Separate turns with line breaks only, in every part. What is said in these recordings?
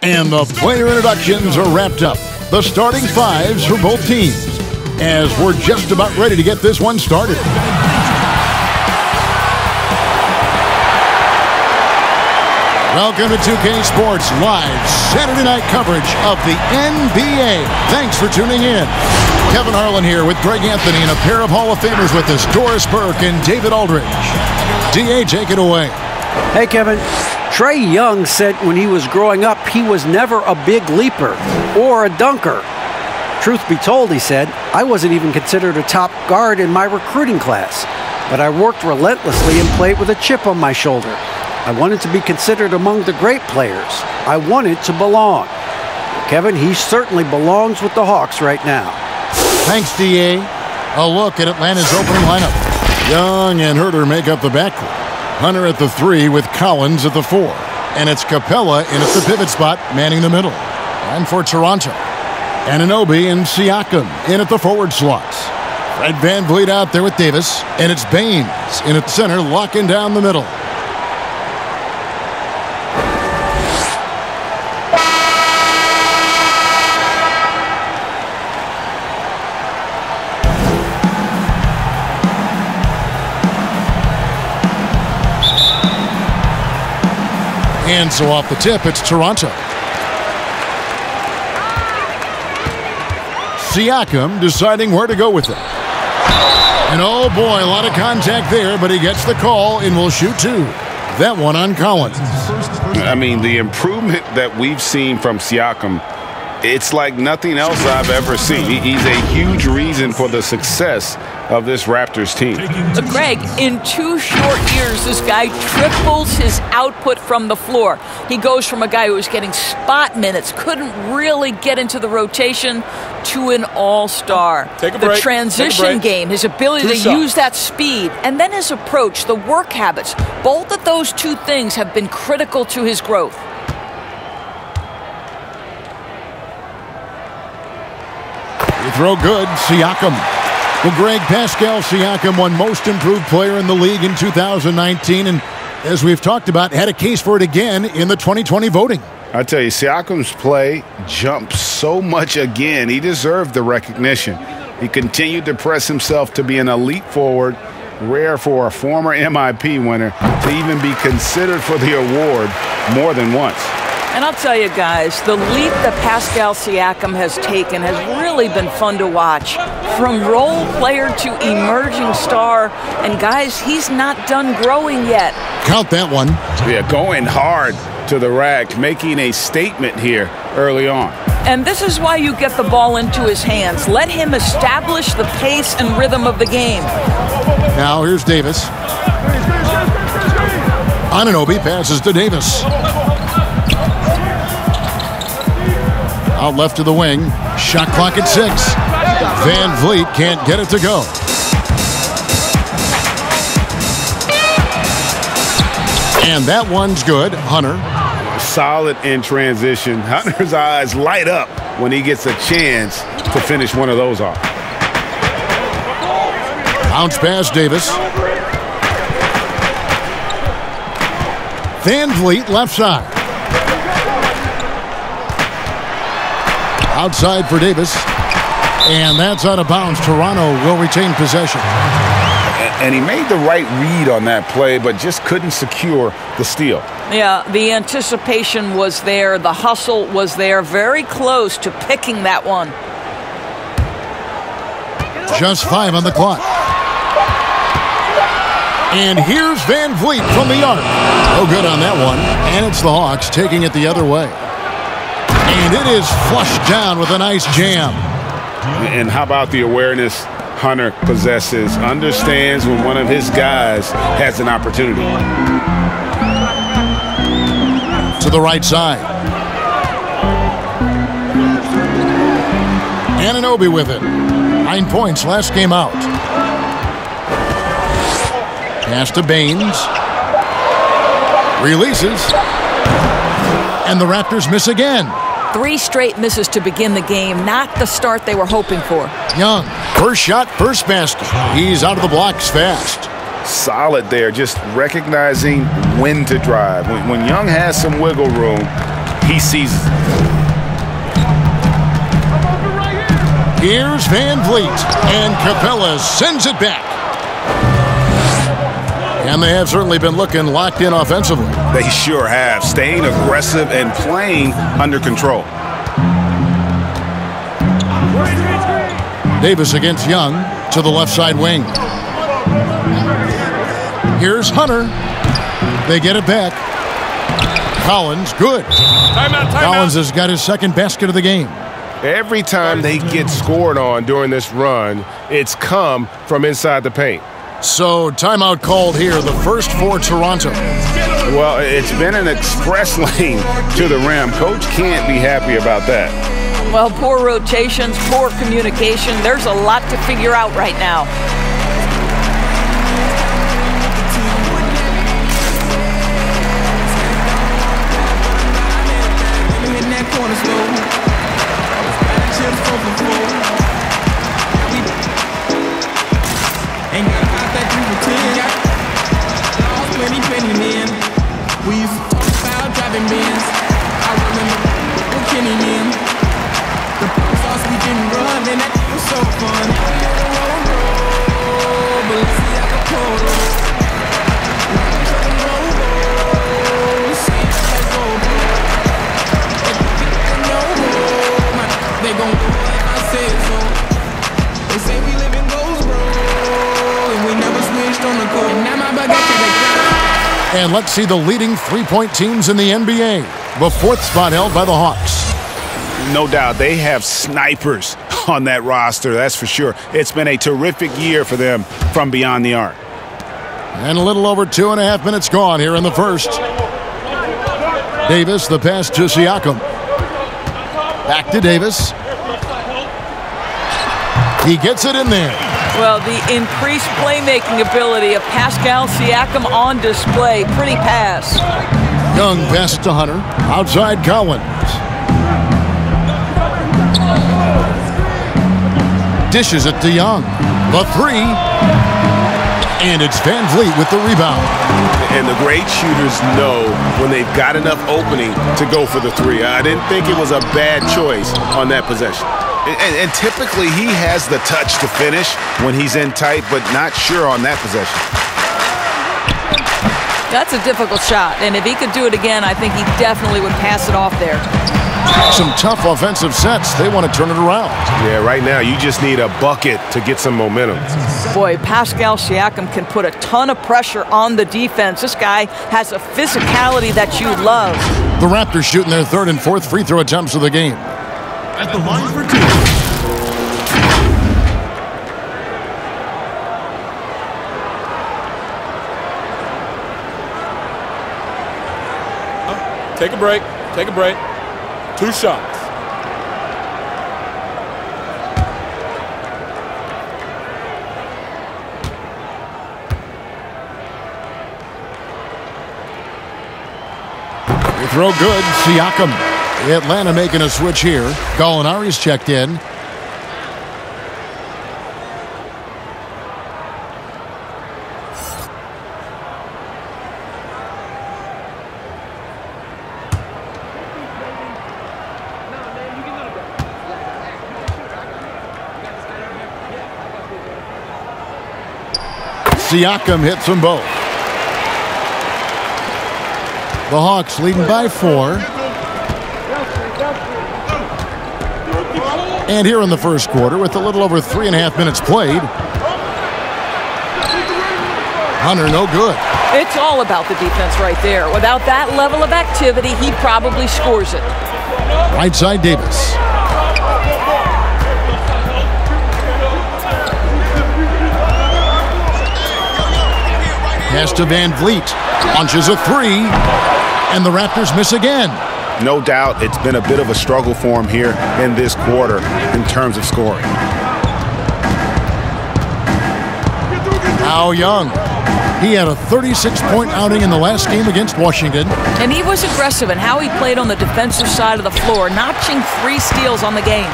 And the player introductions are wrapped up. The starting fives for both teams, as we're just about ready to get this one started. Welcome to 2K Sports Live Saturday night coverage of the NBA. Thanks for tuning in. Kevin Harlan here with Greg Anthony and a pair of Hall of Famers with us, Doris Burke and David Aldridge. DA, take it away.
Hey, Kevin. Trae Young said when he was growing up, he was never a big leaper or a dunker. Truth be told, he said, I wasn't even considered a top guard in my recruiting class, but I worked relentlessly and played with a chip on my shoulder. I wanted to be considered among the great players. I wanted to belong. Kevin, he certainly belongs with the Hawks right now.
Thanks, DA. A look at Atlanta's opening lineup. Young and Herter make up the backcourt. Hunter at the 3 with Collins at the 4. And it's Capella in at the pivot spot, manning the middle. And for Toronto, Anunoby and Siakam in at the forward slots. Fred VanVleet out there with Davis. And it's Baines in at center, locking down the middle. And so off the tip, it's Toronto. Siakam deciding where to go with it. And oh boy, a lot of contact there, but he gets the call and will shoot two. That one on Collins.
I mean, the improvement that we've seen from Siakam, it's like nothing else I've ever seen. He's a huge reason for the success of this Raptors team.
Greg, in 2 short years, this guy triples his output from the floor. He goes from a guy who was getting spot minutes, couldn't really get into the rotation, to an all-star. The transition game, his ability to use that speed, and then his approach, the work habits, both of those two things have been critical to his growth.
You throw good, Siakam. Well, Greg, Pascal Siakam won Most Improved Player in the league in 2019, and as we've talked about, had a case for it again in the 2020 voting.
I tell you, Siakam's play jumped so much again. He deserved the recognition. He continued to press himself to be an elite forward, rare for a former MIP winner to even be considered for the award more than once.
And I'll tell you guys, the leap that Pascal Siakam has taken has really been fun to watch. From role player to emerging star, and guys, he's not done growing yet.
Count that one.
Yeah, going hard to the rack, making a statement here early on.
And this is why you get the ball into his hands. Let him establish the pace and rhythm of the game.
Now here's Davis. Anunoby passes to Davis. Out left to the wing. Shot clock at 6. VanVleet can't get it to go. And that one's good. Hunter.
Solid in transition. Hunter's eyes light up when he gets a chance to finish one of those off.
Bounce pass, Davis. VanVleet left side. Outside for Davis. And that's out of bounds. Toronto will retain possession.
And he made the right read on that play, but just couldn't secure the steal.
Yeah, the anticipation was there. The hustle was there. Very close to picking that one.
Just 5 on the clock. And here's VanVleet from the arc. No good on that one. And it's the Hawks taking it the other way. And it is flushed down with a nice jam.
And how about the awareness Hunter possesses? Understands when one of his guys has an opportunity.
To the right side. Anunoby with it. 9 points last game out. Pass to Baines. Releases. And the Raptors miss again.
3 straight misses to begin the game. Not the start they were hoping for.
Young, first shot, first basket. He's out of the blocks fast.
Solid there, just recognizing when to drive. When Young has some wiggle room, he seizes it.
Here's Van Vliet, and Capella sends it back. And they have certainly been looking locked in offensively.
They sure have, staying aggressive and playing under control.
Davis against Young to the left side wing. Here's Hunter. They get it back. Collins, good.
Timeout.
Collins has got his second basket of the game.
Every time they get scored on during this run, it's come from inside the paint.
So timeout called here, the first for Toronto.
Well, it's been an express lane to the rim. Coach can't be happy about that.
Well, poor rotations, poor communication. There's a lot to figure out right now.
We used to talk about driving Benz. I remember Kenny in the sauce we didn't run, and that was so fun. But let's see how the photo. They gon' do like I said so. They say we live in Goldsboro, and we never switched on the court. And now my baguette is a
And let's see the leading three-point teams in the NBA. The fourth spot held by the Hawks.
No doubt, they have snipers on that roster, that's for sure. It's been a terrific year for them from beyond the arc.
And a little over 2.5 minutes gone here in the first. Davis, the pass to Siakam. Back to Davis. He gets it in there.
Well, the increased playmaking ability of Pascal Siakam on display. Pretty pass.
Young pass to Hunter. Outside Collins. Dishes it to Young. The three. And it's Van Vliet with the rebound.
And the great shooters know when they've got enough opening to go for the three. I didn't think it was a bad choice on that possession.
And typically he has the touch to finish when he's in tight, but not sure on that possession.
That's a difficult shot, and if he could do it again, I think he definitely would pass it off there.
Some tough offensive sets. They want to turn it around.
Yeah, right now you just need a bucket to get some momentum.
Boy, Pascal Siakam can put a ton of pressure on the defense. This guy has a physicality that you love.
The Raptors shooting their third and fourth free throw attempts of the game.
At the line for two.
Take a break. Take a break. 2 shots.
They throw good. Siakam. Atlanta making a switch here. Gallinari's checked in. Siakam hits them both. The Hawks leading by 4. And here in the first quarter, with a little over 3.5 minutes played, Hunter no good.
It's all about the defense right there. Without that level of activity, he probably scores it.
Right side Davis. Pass to Van Vliet. Launches a 3. And the Raptors miss again.
No doubt it's been a bit of a struggle for him here in this quarter in terms of scoring.
Now Young. He had a 36-point outing in the last game against Washington.
And he was aggressive in how he played on the defensive side of the floor, notching 3 steals on the game.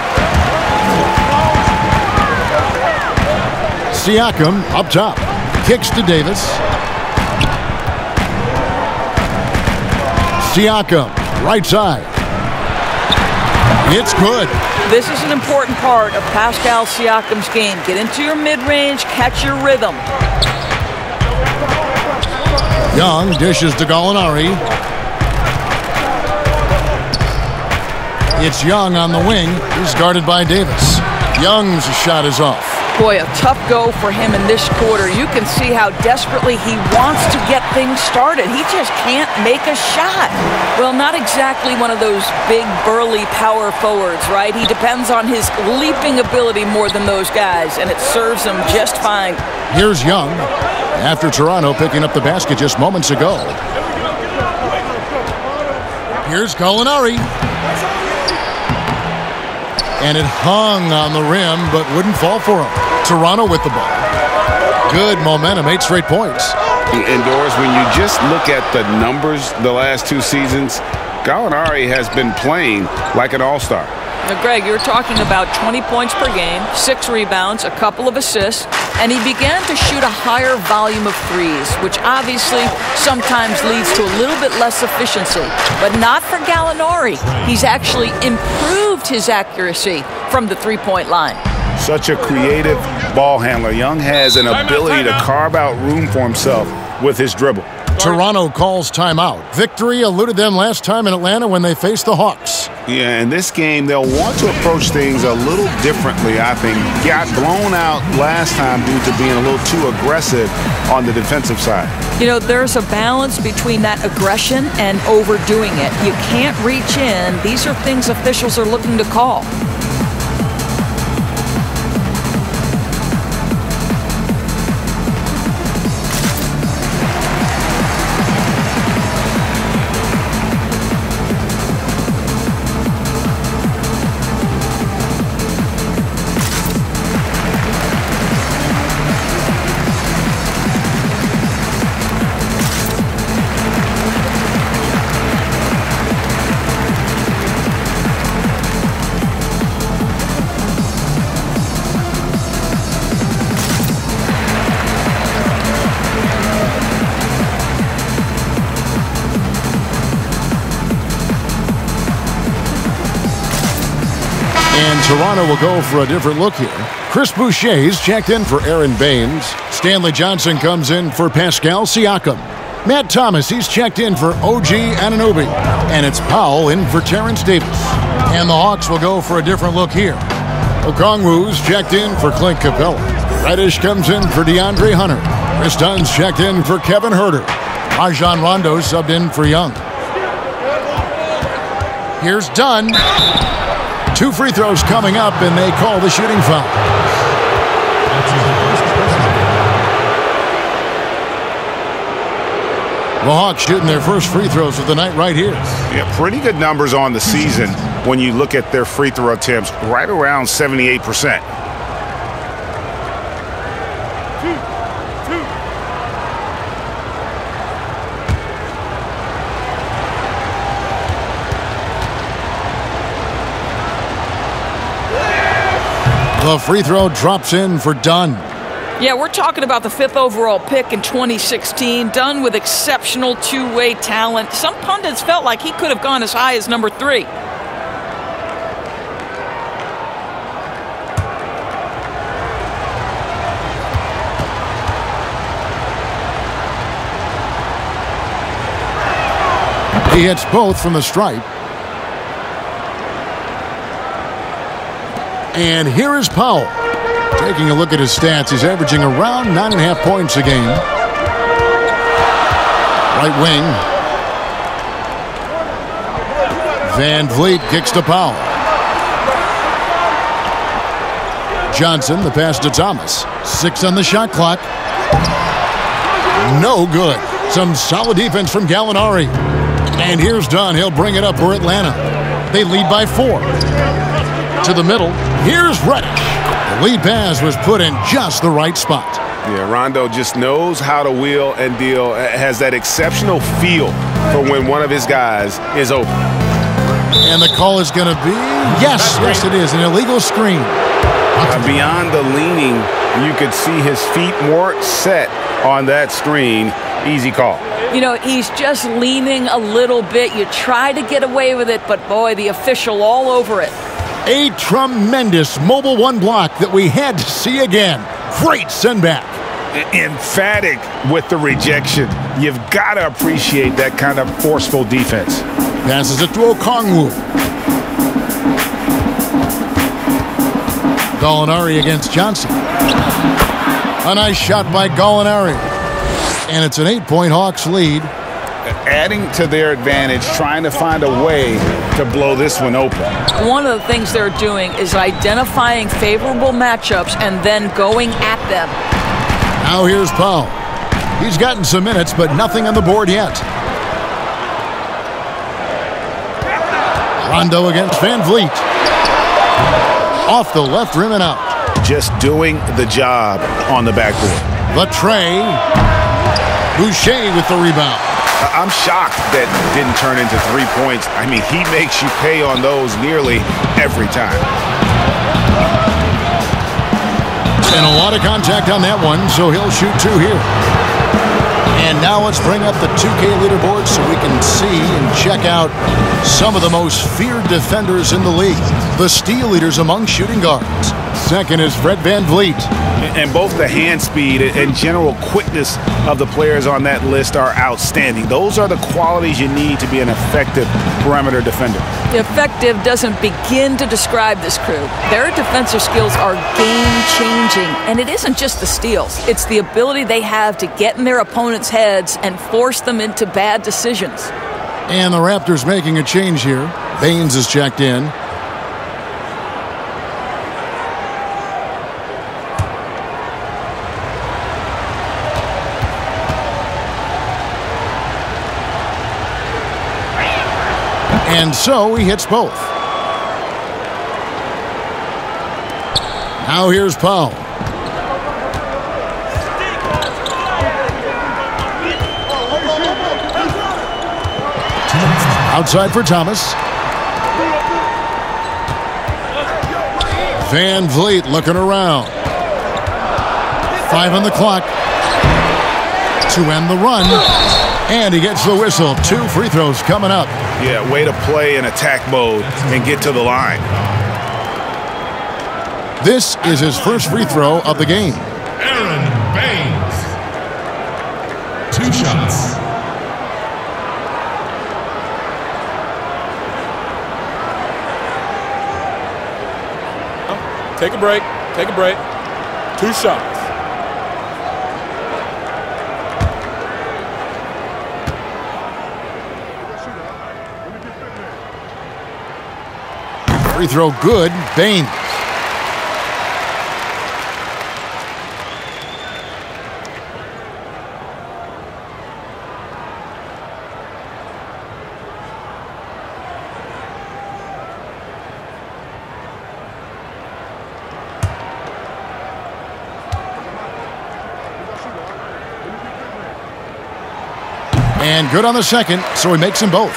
Siakam up top. Kicks to Davis. Siakam, right side. It's good.
This is an important part of Pascal Siakam's game. Get into your mid-range, catch your rhythm.
Young dishes to Gallinari. It's Young on the wing. He's guarded by Davis. Young's shot is off.
Boy, a tough go for him in this quarter. You can see how desperately he wants to get things started. He just can't make a shot. Well, not exactly one of those big, burly power forwards, right? He depends on his leaping ability more than those guys, and it serves him just fine.
Here's Young after Toronto picking up the basket just moments ago. Here's Gallinari. And it hung on the rim, but wouldn't fall for him. Toronto with the ball. Good momentum, 8 straight points.
Indoors, when you just look at the numbers the last 2 seasons, Gallinari has been playing like an all-star.
Now, Greg, you're talking about 20 points per game, 6 rebounds, a couple of assists, and he began to shoot a higher volume of threes, which obviously sometimes leads to a little bit less efficiency. But not for Gallinari. He's actually improved his accuracy from the three-point line.
Such a creative ball handler. Young has an ability to carve out room for himself with his dribble.
Toronto calls timeout. Victory eluded them last time in Atlanta when they faced the Hawks.
Yeah, in this game, they'll want to approach things a little differently, I think. Got blown out last time due to being a little too aggressive on the defensive side.
You know, there's a balance between that aggression and overdoing it. You can't reach in. These are things officials are looking to call.
And Toronto will go for a different look here. Chris Boucher's checked in for Aaron Baines. Stanley Johnson comes in for Pascal Siakam. Matt Thomas, he's checked in for OG Anunoby. And it's Powell in for Terrence Davis. And the Hawks will go for a different look here. Okongwu's checked in for Clint Capella. Reddish comes in for DeAndre Hunter. Chris Dunn's checked in for Kevin Huerter. Rajon Rondo subbed in for Young. Here's Dunn. 2 free throws coming up, and they call the shooting foul. The Hawks shooting their first free throws of the night right here.
Yeah, pretty good numbers on the season when you look at their free throw attempts, right around 78%.
The free throw drops in for Dunn.
Yeah, we're talking about the 5th overall pick in 2016. Dunn with exceptional two-way talent. Some pundits felt like he could have gone as high as number 3.
He hits both from the stripe. And here is Powell. Taking a look at his stats, he's averaging around 9.5 points a game. Right wing. Van Vliet kicks to Powell. Johnson, the pass to Thomas. 6 on the shot clock. No good. Some solid defense from Gallinari. And here's Dunn. He'll bring it up for Atlanta. They lead by 4. To the middle. Here's Reddish. The lead pass was put in just the right spot.
Yeah, Rondo just knows how to wheel and deal, has that exceptional feel for when one of his guys is open.
And the call is going to be, yes, it is, an illegal screen.
Beyond the leaning, you could see his feet more set on that screen. Easy call.
You know, he's just leaning a little bit. You try to get away with it, but boy, the official all over it.
A tremendous Mobile One block that we had to see again. Great send back.
Emphatic with the rejection. You've got to appreciate that kind of forceful defense.
Passes it to Okongwu. Gallinari against Johnson. A nice shot by Gallinari. And it's an 8-point Hawks lead.
Adding to their advantage, trying to find a way to blow this one open.
One of the things they're doing is identifying favorable matchups and then going at them.
Now here's Powell. He's gotten some minutes, but nothing on the board yet. Rondo against Van Vliet. Off the left rim and out.
Just doing the job on the backboard.
The tray. Boucher with the rebound.
I'm shocked that didn't turn into 3 points. I mean, he makes you pay on those nearly every time.
And a lot of contact on that one, so he'll shoot 2 here. And now let's bring up the 2K leaderboard so we can see and check out some of the most feared defenders in the league. The steal leaders among shooting guards. Second is Fred Van Vliet.
And both the hand speed and general quickness of the players on that list are outstanding. Those are the qualities you need to be an effective perimeter defender.
Effective doesn't begin to describe this crew. Their defensive skills are game-changing, and it isn't just the steals. It's the ability they have to get in their opponent's heads and force them into bad decisions.
And the Raptors making a change here. Baines is checked in. And so he hits both. Now here's Powell. Outside for Thomas. Van Vliet looking around. 5 on the clock to end the run. And he gets the whistle. 2 free throws coming up.
Yeah, way to play in attack mode and get to the line.
This is his first free throw of the game.
Aaron Baines. 2 shots.
Take a break. Take a break. 2 shots.
Free throw good. Baines. And good on the second, so he makes them both.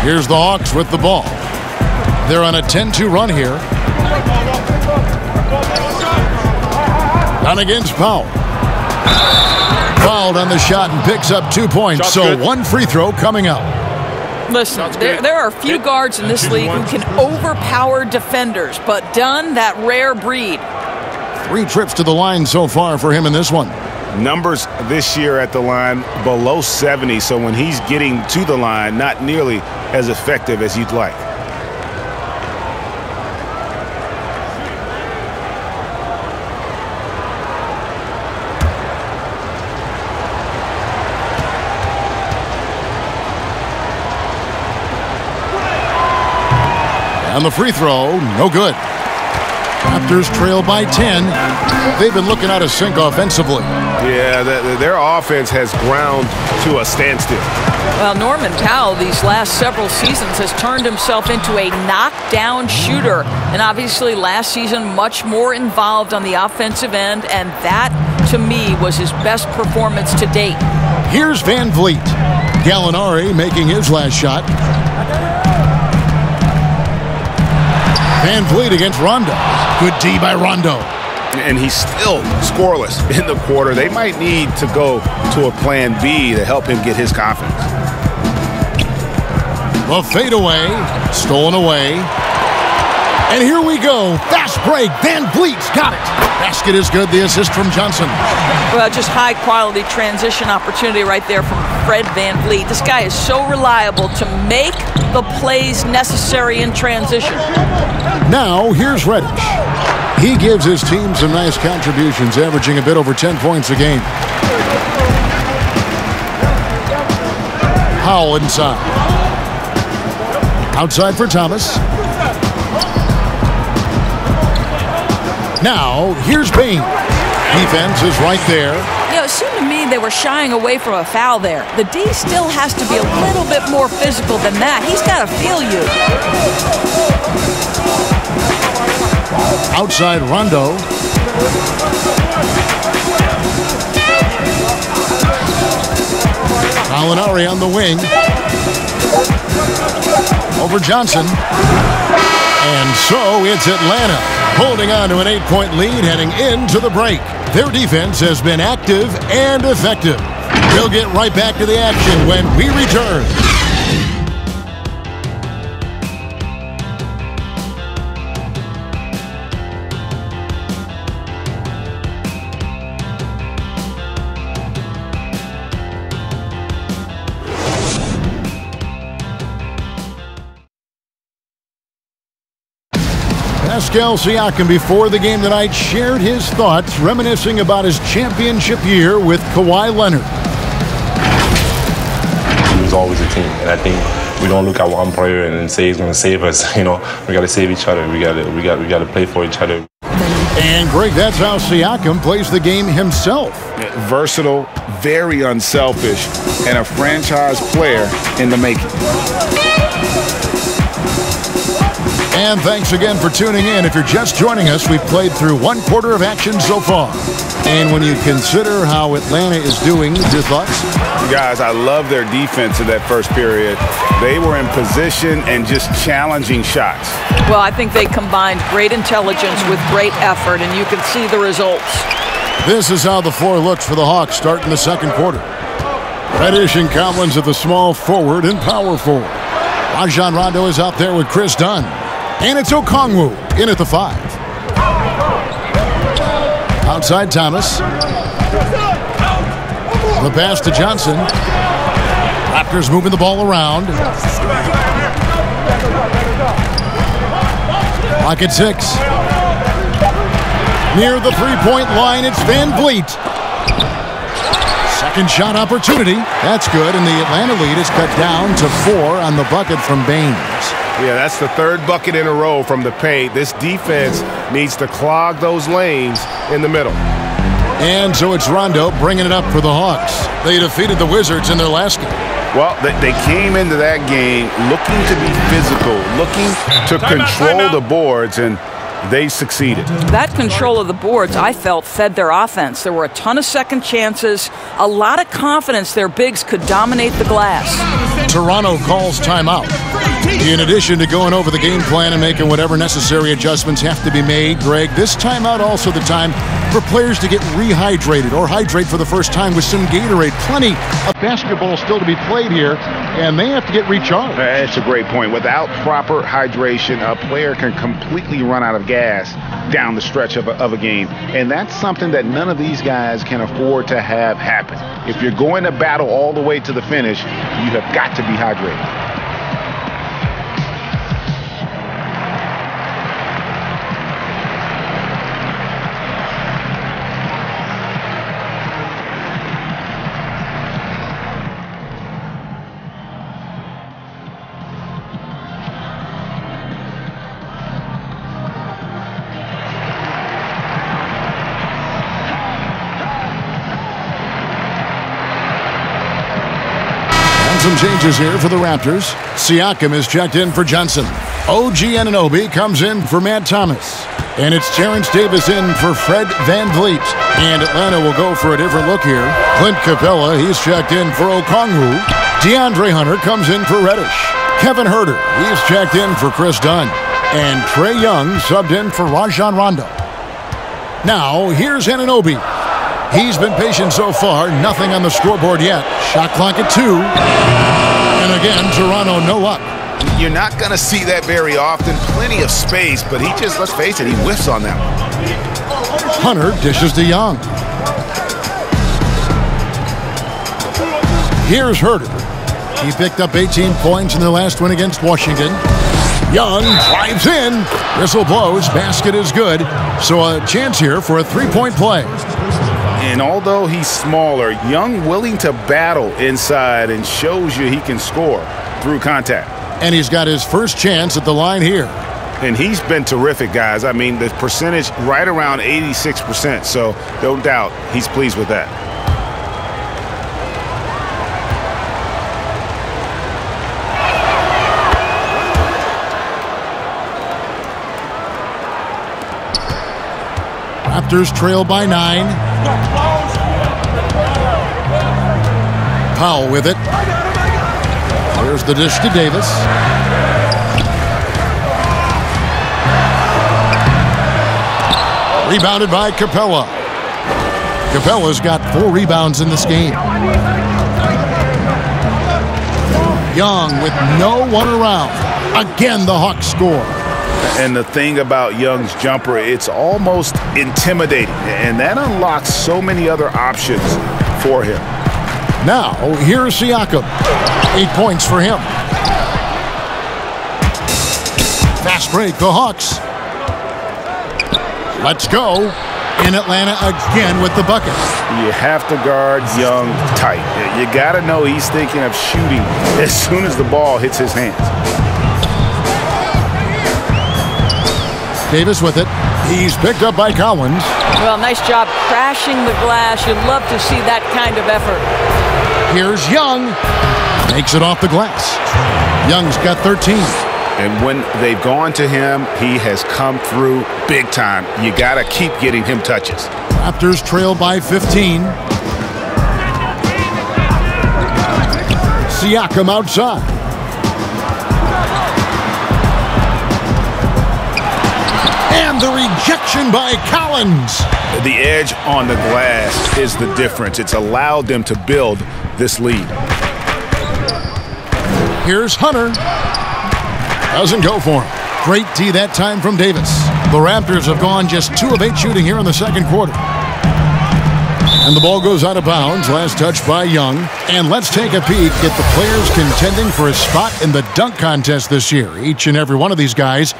Here's the Hawks with the ball. They're on a 10-2 run here. Down against Powell. Fouled on the shot and picks up 2 points.
Shot's
so
good.
1 free throw coming up.
Listen, there are a few guards in this league who can overpower defenders, but Dunn, that rare breed.
3 trips to the line so far for him in this one.
Numbers this year at the line below 70, so when he's getting to the line, not nearly as effective as you'd like.
And the free throw, no good. Raptors trail by 10. They've been looking out of sync offensively.
Yeah, their offense has ground to a standstill.
Well, Norman Powell these last several seasons has turned himself into a knockdown shooter. And obviously last season much more involved on the offensive end. And that, to me, was his best performance to date.
Here's Van Vliet. Gallinari making his last shot. Van Vliet against Rondo. Good D by Rondo.
And he's still scoreless in the quarter. They might need to go to a plan B to help him get his confidence.
The fadeaway, stolen away. And here we go. Fast break. Van Vliet's got it. Basket is good. The assist from Johnson.
Well, just high-quality transition opportunity right there from Fred Van Vliet. This guy is so reliable to make the plays necessary in transition.
Now, here's Reddish. He gives his team some nice contributions, averaging a bit over 10 points a game. Howell inside. Outside for Thomas. Now, here's Bain. Defense is right there.
You know, it seemed to me they were shying away from a foul there. The D still has to be a little bit more physical than that. He's got to feel you.
Outside Rondo. Molinari on the wing. Over Johnson. And so it's Atlanta holding on to an 8-point lead heading into the break. Their defense has been active and effective. We'll get right back to the action when we return. Pascal Siakam, before the game tonight, shared his thoughts, reminiscing about his championship year with Kawhi Leonard.
It was always a team, and I think we don't look at one player and then say he's going to save us. You know, we got to save each other. We got to play for each other.
And Greg, that's how Siakam plays the game himself.
Versatile, very unselfish, and a franchise player in the making.
And thanks again for tuning in. If you're just joining us, we've played through one quarter of action so far. And when you consider how Atlanta is doing, your thoughts?
Guys, I love their defense in that first period. They were in position and just challenging shots.
Well, I think they combined great intelligence with great effort, and you can see the results.
This is how the floor looks for the Hawks starting the second quarter. Reddish and Collins at the small forward and power forward. Rajon Rondo is out there with Chris Dunn. And it's Okongwu in at the 5. Outside Thomas. The pass to Johnson. Raptors moving the ball around. Clock at 6. Near the three-point line, it's Van Vliet. Second shot opportunity. That's good, and the Atlanta lead is cut down to 4 on the bucket from Baines.
Yeah, that's the third bucket in a row from the paint. This defense needs to clog those lanes in the middle.
And so it's Rondo bringing it up for the Hawks. They defeated the Wizards in their last game.
Well, they came into that game looking to be physical, looking to control the boards, and they succeeded.
That control of the boards, I felt, fed their offense. There were a ton of second chances, a lot of confidence their bigs could dominate the glass.
Toronto calls timeout. In addition to going over the game plan and making whatever necessary adjustments have to be made, Greg, this timeout also the time for players to get rehydrated or hydrate for the first time with some Gatorade. Plenty of basketball still to be played here, and they have to get recharged.
That's a great point. Without proper hydration, a player can completely run out of gas down the stretch of a game. And that's something that none of these guys can afford to have happen. If you're going to battle all the way to the finish, you have got to be hydrated.
Some changes here for the Raptors. Siakam is checked in for Johnson. OG Anunoby comes in for Matt Thomas. And it's Terrence Davis in for Fred Van Vliet. And Atlanta will go for a different look here. Clint Capella, he's checked in for Okongwu. DeAndre Hunter comes in for Reddish. Kevin Huerter, he's checked in for Chris Dunn. And Trae Young subbed in for Rajon Rondo. Now, here's Anunoby. He's been patient so far. Nothing on the scoreboard yet. Shot clock at 2. And again, Toronto no luck.
You're not going to see that very often. Plenty of space, but he just, let's face it, he whiffs on that one.
Hunter dishes to Young. Here's Herter. He picked up 18 points in their last win against Washington. Young drives in. Whistle blows. Basket is good. So a chance here for a three-point play.
And although he's smaller, Young willing to battle inside and shows you he can score through contact.
And he's got his first chance at the line here.
And he's been terrific, guys. I mean, the percentage right around 86%. So no doubt he's pleased with that.
Raptors trail by 9. Powell with it. Here's the dish to Davis. Rebounded by Capella. Capella's got 4 rebounds in this game. Young with no one around. Again, the Hawks score.
And the thing about Young's jumper, it's almost intimidating. And that unlocks so many other options for him.
Now, here's Siakam. 8 points for him. Fast break, the Hawks. Let's go. In Atlanta again with the bucket.
You have to guard Young tight. You got to know he's thinking of shooting as soon as the ball hits his hands.
Davis with it. He's picked up by Collins.
Well, nice job crashing the glass. You'd love to see that kind of effort.
Here's Young. Makes it off the glass. Young's got 13.
And when they've gone to him, he has come through big time. You got to keep getting him touches.
Raptors trail by 15. Siakam outside. And the rejection by Collins.
The edge on the glass is the difference. It's allowed them to build this lead.
Here's Hunter. Doesn't go for him. Great D that time from Davis. The Raptors have gone just 2 of 8 shooting here in the second quarter. And the ball goes out of bounds. Last touch by Young. And let's take a peek at the players contending for a spot in the dunk contest this year. Each and every one of these guys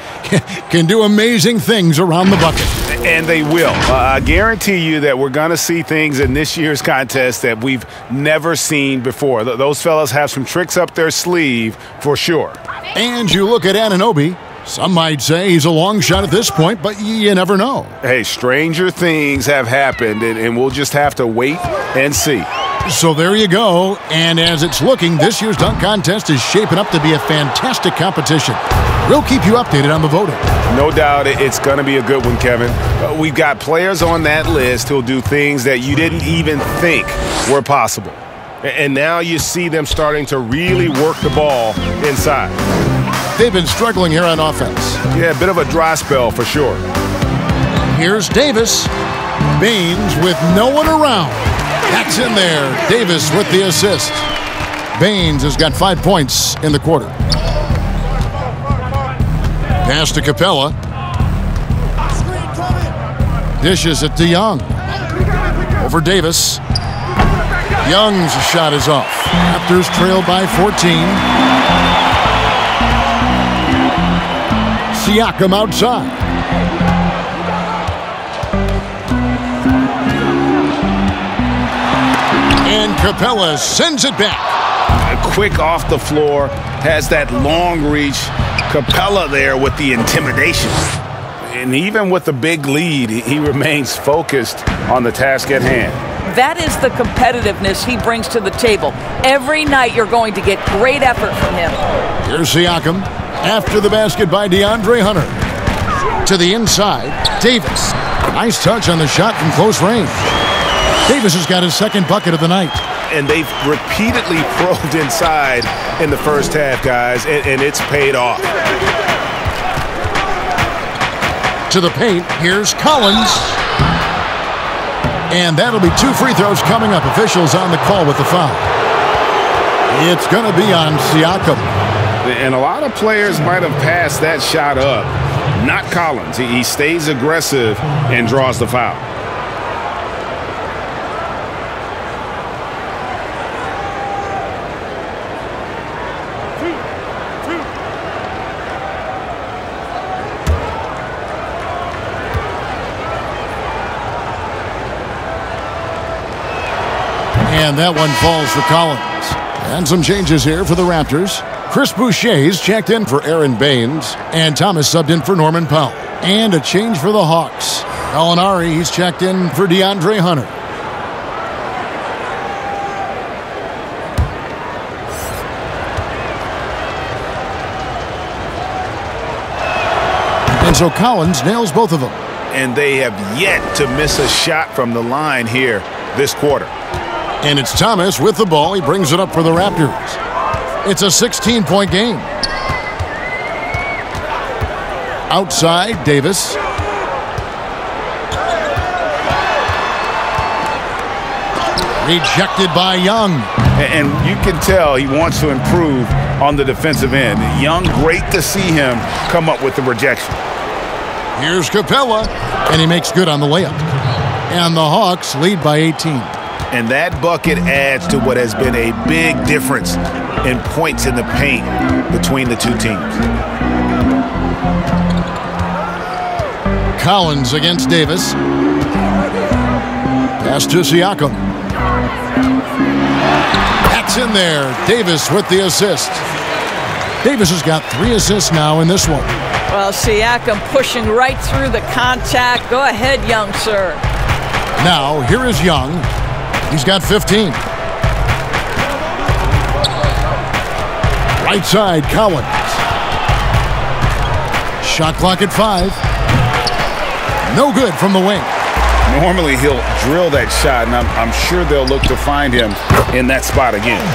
can do amazing things around the bucket.
And they will. I guarantee you that we're going to see things in this year's contest that we've never seen before. Those fellas have some tricks up their sleeve for sure.
And you look at Anunoby. Some might say he's a long shot at this point, but you never know.
Hey, stranger things have happened, and we'll just have to wait and see.
So there you go. And as it's looking, this year's dunk contest is shaping up to be a fantastic competition. We'll keep you updated on the voting.
No doubt it's going to be a good one, Kevin. We've got players on that list who'll do things that you didn't even think were possible.
And now you see them starting to really work the ball inside.
They've been struggling here on offense.
Yeah, a bit of a dry spell for sure.
Here's Davis. Baines with no one around. That's in there. Davis with the assist. Baines has got 5 points in the quarter. Pass to Capella. Dishes it to Young. Over Davis. Young's shot is off. Raptors trail by 14. Siakam outside. And Capella sends it back.
Quick off the floor, has that long reach. Capella there with the intimidation. And even with the big lead, he remains focused on the task at hand.
That is the competitiveness he brings to the table. Every night you're going to get great effort from him.
Here's Siakam. After the basket by DeAndre Hunter. To the inside, Davis. Nice touch on the shot from close range. Davis has got his second bucket of the night.
And they've repeatedly probed inside in the first half, guys, and it's paid off.
To the paint, here's Collins. And that'll be 2 free throws coming up. Officials on the call with the foul. It's going to be on Siakam.
And a lot of players might have passed that shot up. Not Collins. He stays aggressive and draws the foul.
And that one falls for Collins. And some changes here for the Raptors. Chris Boucher's checked in for Aaron Baines, and Thomas subbed in for Norman Powell. And a change for the Hawks. Gallinari, he's checked in for DeAndre Hunter. And so Collins nails both of them.
And they have yet to miss a shot from the line here this quarter.
And it's Thomas with the ball. He brings it up for the Raptors. It's a 16-point game. Outside, Davis. Rejected by Young.
And you can tell he wants to improve on the defensive end. Young, great to see him come up with the rejection.
Here's Capella, and he makes good on the layup. And the Hawks lead by 18.
And that bucket adds to what has been a big difference in points in the paint between the two teams.
Collins against Davis. Pass to Siakam. That's in there. Davis with the assist. Davis has got 3 assists now in this one.
Well, Siakam pushing right through the contact. Go ahead, Young, sir.
Now, here is Young. He's got 15. Right side, Collins. Shot clock at 5. No good from the wing.
Normally, he'll drill that shot, and I'm sure they'll look to find him in that spot again.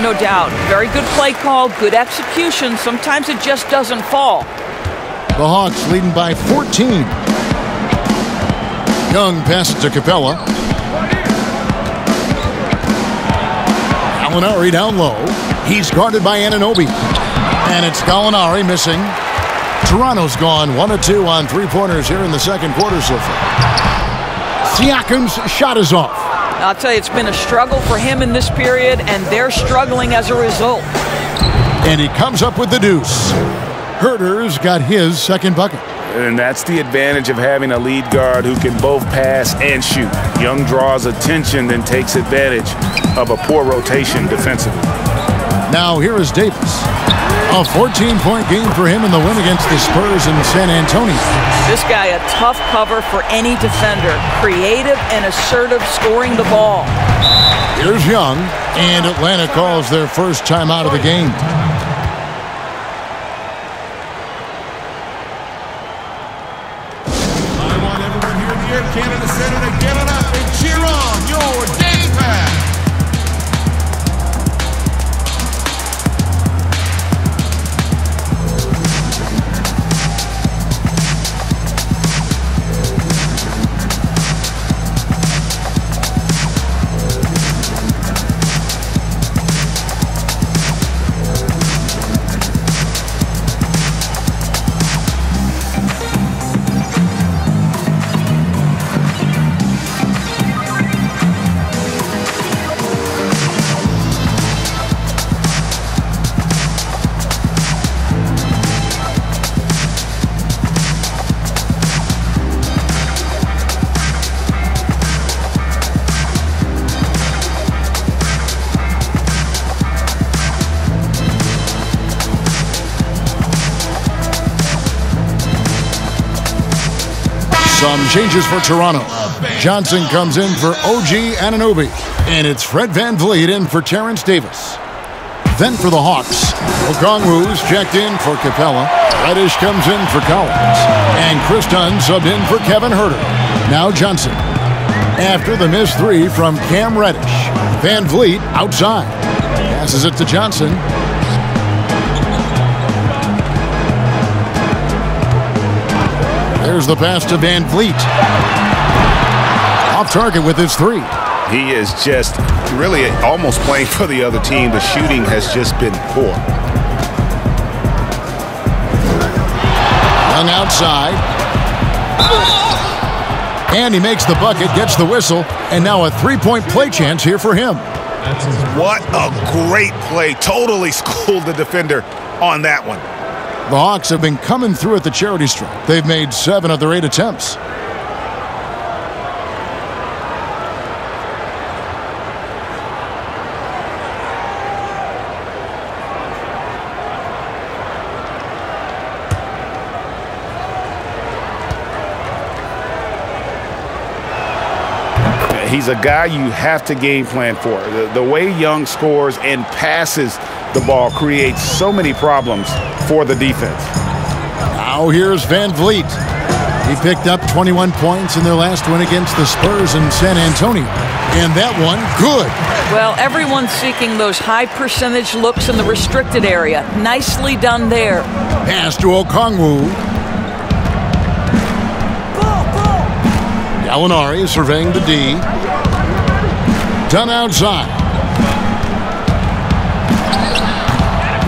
No doubt. Very good play call, good execution. Sometimes it just doesn't fall.
The Hawks leading by 14. Young passes to Capella. Gallinari down low. He's guarded by Anunoby. And it's Gallinari missing. Toronto's gone 1 of 2 on 3-pointers here in the second quarter so far. Siakam's shot is off.
I'll tell you, it's been a struggle for him in this period, and they're struggling as a result.
And he comes up with the deuce. Herter's got his second bucket.
And that's the advantage of having a lead guard who can both pass and shoot. Young draws attention, then takes advantage of a poor rotation defensively.
Now here is Davis. A 14-point game for him in the win against the Spurs in San Antonio.
This guy a tough cover for any defender. Creative and assertive scoring the ball.
Here's Young, and Atlanta calls their first timeout of the game.
I want everyone here in the Air Canada Center to give it up and cheer on your day pass.
Some changes for Toronto. Johnson comes in for OG Anunoby. And it's Fred VanVleet in for Terrence Davis. Then for the Hawks, Okongwu's checked in for Capella. Reddish comes in for Collins. And Chris Dunn subbed in for Kevin Herter. Now Johnson. After the missed 3 from Cam Reddish. VanVleet outside. Passes it to Johnson. There's the pass to VanVleet. Off target with his 3.
He is just really almost playing for the other team. The shooting has just been poor.
Young outside. And he makes the bucket, gets the whistle, and now a three-point play chance here for him.
What a great play. Totally schooled the defender on that one.
The Hawks have been coming through at the charity stripe. They've made 7 of their 8 attempts.
He's a guy you have to game plan for. The way Young scores and passes the ball creates so many problems for the defense.
Now here's Van Vliet. He picked up 21 points in their last win against the Spurs in San Antonio. And that one, good.
Well, everyone's seeking those high percentage looks in the restricted area. Nicely done there.
Pass to Okongwu. Gallinari surveying the D. Done outside.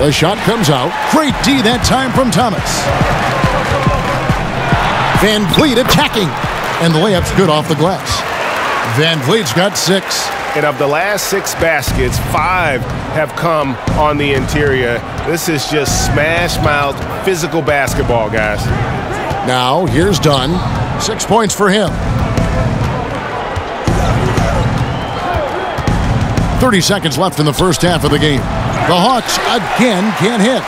The shot comes out. Great D that time from Thomas. Van Vliet attacking. And the layup's good off the glass. Van Vliet's got 6.
And of the last 6 baskets, 5 have come on the interior. This is just smash-mouth physical basketball, guys.
Now here's Dunn. 6 points for him. 30 seconds left in the first half of the game. The Hawks again can't hit.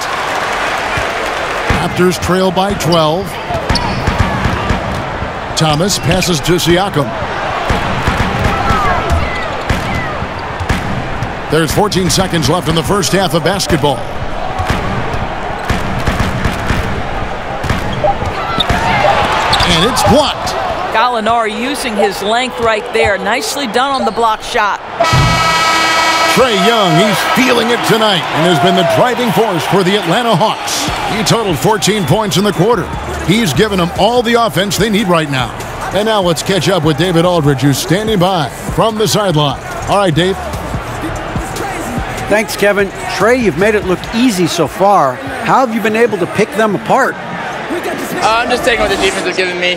Raptors trail by 12. Thomas passes to Siakam. There's 14 seconds left in the first half of basketball. And it's blocked.
Gallinari using his length right there. Nicely done on the block shot.
Trae Young, he's feeling it tonight and has been the driving force for the Atlanta Hawks. He totaled 14 points in the quarter. He's given them all the offense they need right now. And now let's catch up with David Aldridge, who's standing by from the sideline. All right, Dave.
Thanks, Kevin. Trae, you've made it look easy so far. How have you been able to pick them apart?
I'm just taking what the defense is giving me.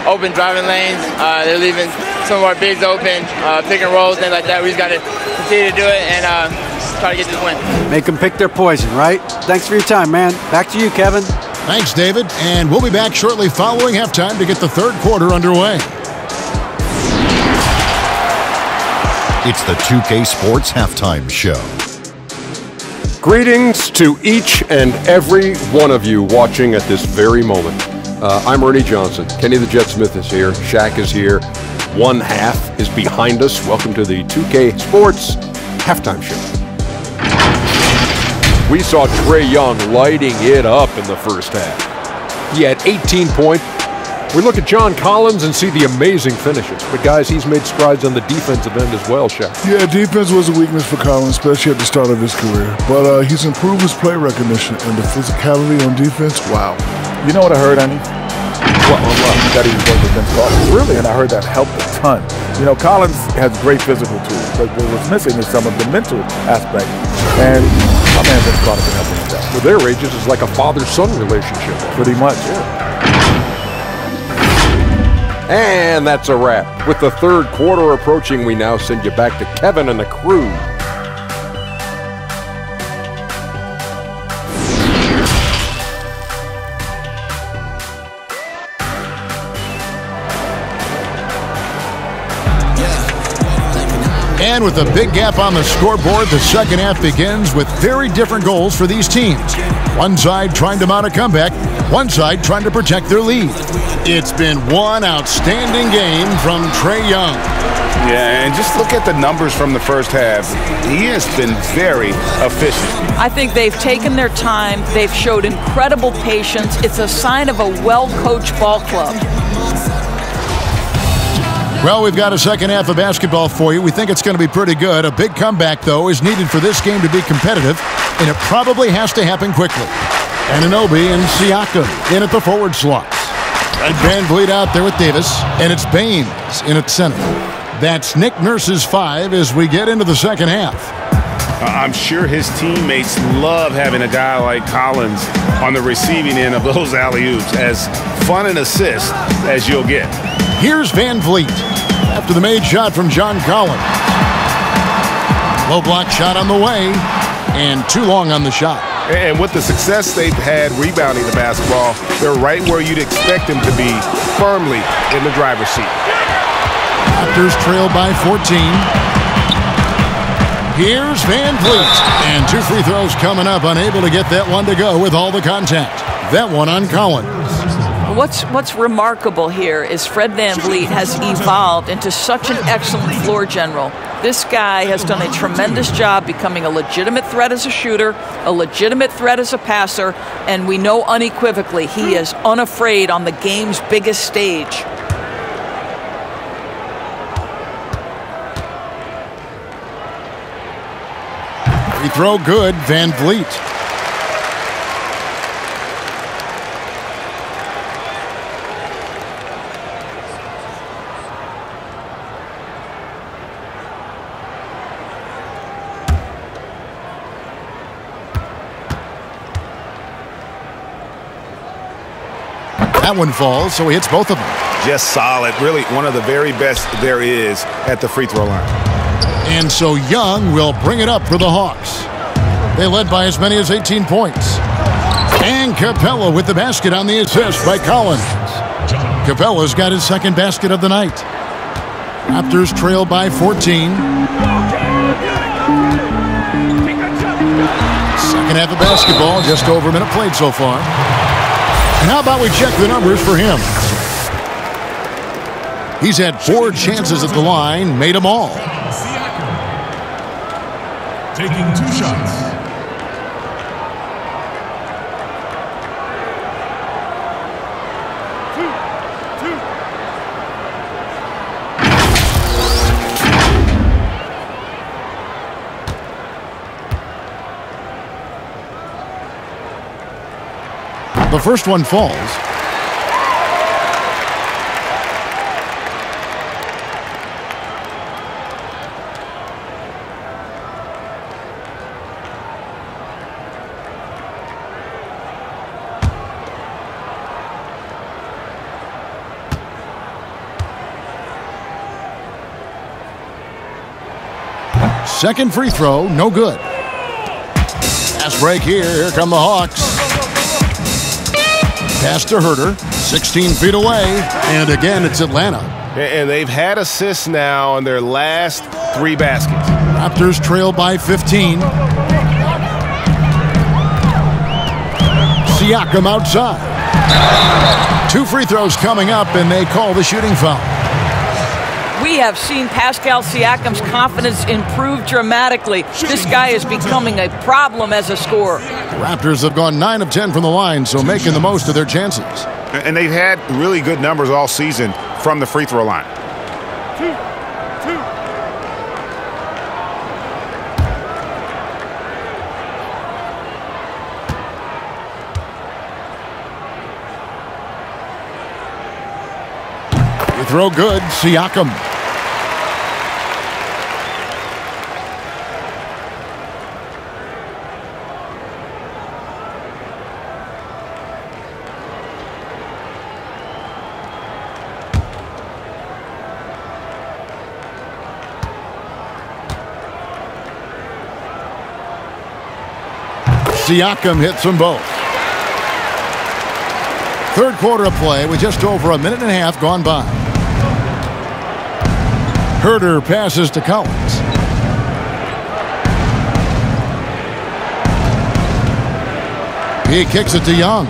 Open driving lanes. They're leaving some of our bigs open, pick and rolls, things like that. We just got to continue to do it and try to get this win.
Make them pick their poison, right? Thanks for your time, man. Back to you, Kevin.
Thanks, David. And we'll be back shortly following halftime to get the third quarter underway.
It's the 2K Sports Halftime Show.
Greetings to each and every one of you watching at this very moment. I'm Ernie Johnson. Kenny the Jet Smith is here. Shaq is here. One half is behind us. Welcome to the 2K Sports Halftime Show. We saw Trae Young lighting it up in the first half. He had 18 points. We look at John Collins and see the amazing finishes. But, guys, he's made strides on the defensive end as well, Shaq.
Yeah, defense was a weakness for Collins, especially at the start of his career. But he's improved his play recognition and the physicality on defense. Wow.
You know what I heard, Andy? That he was working with Vince Carter. Really, and I heard that helped a ton. You know, Collins has great physical tools, but what's missing is some of the mental aspect. And my man Vince Carter can help him with that.
With their ages, it's like a father-son relationship.
Pretty much, yeah.
And that's a wrap. With the third quarter approaching, we now send you back to Kevin and the crew.
And with a big gap on the scoreboard, the second half begins with very different goals for these teams. One side trying to mount a comeback, one side trying to protect their lead. It's been one outstanding game from Trae Young.
Yeah, and just look at the numbers from the first half. He has been very efficient.
I think they've taken their time. They've showed incredible patience. It's a sign of a well-coached ball club.
Well, we've got a second half of basketball for you. We think it's going to be pretty good. A big comeback, though, is needed for this game to be competitive, and it probably has to happen quickly. Anunoby and Siakam in at the forward slots. And Van Vliet out there with Davis, and it's Baines in at center. That's Nick Nurse's 5 as we get into the second half.
I'm sure his teammates love having a guy like Collins on the receiving end of those alley-oops. As fun an assist as you'll get.
Here's Van Vliet after the made shot from John Collins. Low block shot on the way, and too long on the shot.
And with the success they've had rebounding the basketball, they're right where you'd expect them to be, firmly in the driver's seat.
Raptors trail by 14. Here's Van Vliet. And 2 free throws coming up, unable to get that one to go with all the contact. That one on Collins.
What's remarkable here is Fred Van Vliet has evolved into such an excellent floor general. This guy has done a tremendous job becoming a legitimate threat as a shooter, a legitimate threat as a passer, and we know unequivocally he is unafraid on the game's biggest stage.
Free throw good, Van Vliet. That one falls, so he hits both of them.
Just solid. Really one of the very best there is at the free throw line.
And so Young will bring it up for the Hawks. They led by as many as 18 points. And Capella with the basket on the assist by Collins. Capella's got his second basket of the night. Raptors trail by 14. Second half of basketball, just over a minute played so far. And how about we check the numbers for him? He's had 4 chances at the line, made them all.
Taking 2 shots.
The first one falls. Second free throw, no good. Fast break here. Here come the Hawks. Pass to Herter, 16 feet away, and again it's Atlanta.
And they've had assists now on their last 3 baskets.
Raptors trail by 15. Siakam outside. 2 free throws coming up, and they call the shooting foul.
We have seen Pascal Siakam's confidence improve dramatically. This guy is becoming a problem as a scorer.
The Raptors have gone 9 of 10 from the line, so making the most of their chances.
And they've had really good numbers all season from the free throw line.
Free throw good, Siakam. Siakam hits them both. Third quarter of play with just over a minute and a half gone by. Herter passes to Collins. He kicks it to Young.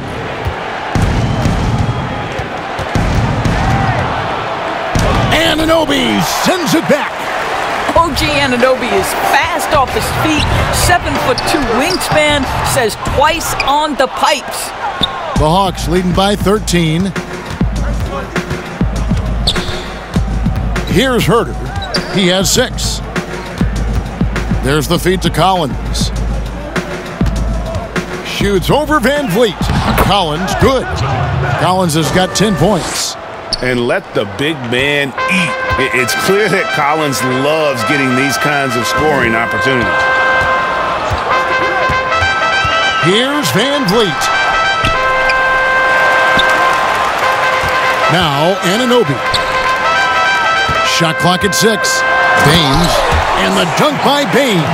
Anunoby sends it back.
OG Anunoby is fast off his feet, 7'2" wingspan, says twice on the pipes.
The Hawks leading by 13. Here's Herter. He has 6. There's the feed to Collins. Shoots over Van Vliet. Collins, good. Collins has got 10 points.
And let the big man eat. It's clear that Collins loves getting these kinds of scoring opportunities.
Here's Van Vliet. Now, Anunoby. Shot clock at 6. Baines. And the dunk by Baines.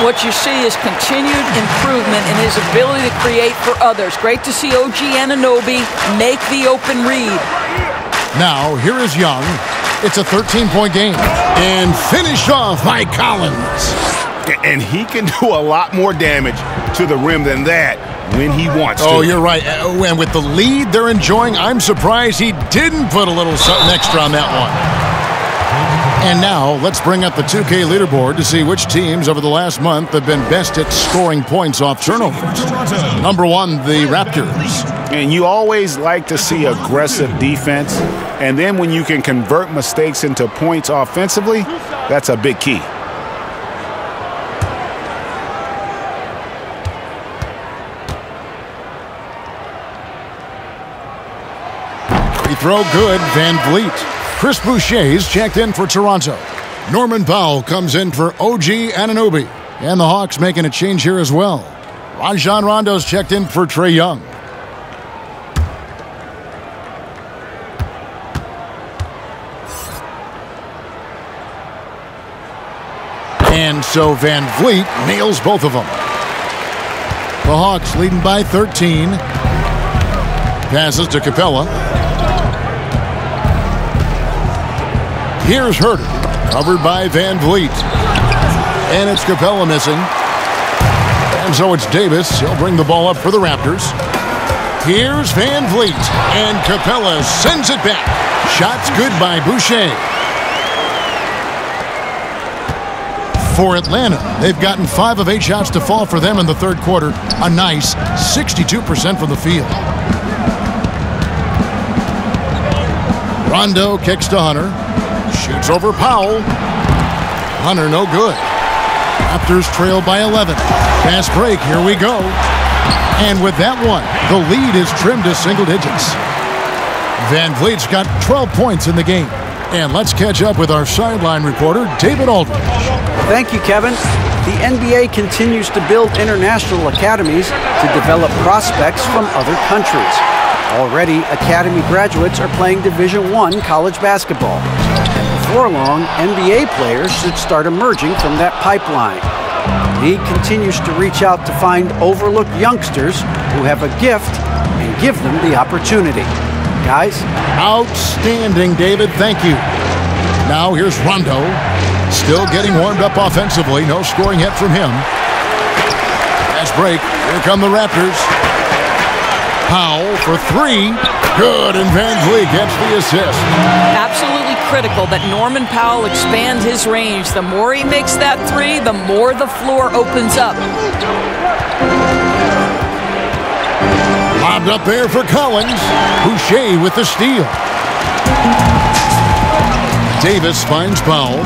What you see is continued improvement in his ability to create for others. Great to see OG Anunoby make the open read.
Now, here is Young. It's a 13-point game. And finished off by Collins.
And he can do a lot more damage to the rim than that when he wants to.
Oh, you're right. And with the lead they're enjoying, I'm surprised he didn't put a little something extra on that one. And now, let's bring up the 2K leaderboard to see which teams over the last month have been best at scoring points off turnovers. Number 1, the Raptors.
And you always like to see aggressive defense. And then when you can convert mistakes into points offensively, that's a big key.
Free throw good, Van Vliet. Chris Boucher's checked in for Toronto. Norman Powell comes in for OG Anunoby. And the Hawks making a change here as well. Rajon Rondo's checked in for Trae Young. And so Van Vliet nails both of them. The Hawks leading by 13. Passes to Capella. Here's Herter, covered by Van Vliet. And it's Capella missing. And so it's Davis. He'll bring the ball up for the Raptors. Here's Van Vliet. And Capella sends it back. Shots good by Boucher. For Atlanta, they've gotten 5 of 8 shots to fall for them in the third quarter. A nice 62% from the field. Rondo kicks to Hunter. Shoots over Powell. Hunter no good. Raptors trail by 11. Fast break, here we go. And with that one, the lead is trimmed to single digits. Van Vliet's got 12 points in the game. And let's catch up with our sideline reporter, David Aldridge.
Thank you, Kevin. The NBA continues to build international academies to develop prospects from other countries. Already, academy graduates are playing Division I college basketball. Before long, NBA players should start emerging from that pipeline. The league continues to reach out to find overlooked youngsters who have a gift and give them the opportunity. Guys?
Outstanding, David. Thank you. Now here's Rondo. Still getting warmed up offensively. No scoring yet from him. Fast break. Here come the Raptors. Powell for 3. Good, and Van Vliet gets the assist.
Absolutely critical that Norman Powell expand his range. The more he makes that 3, the more the floor opens up.
Lobbed up there for Collins. Boucher with the steal. Davis finds Powell.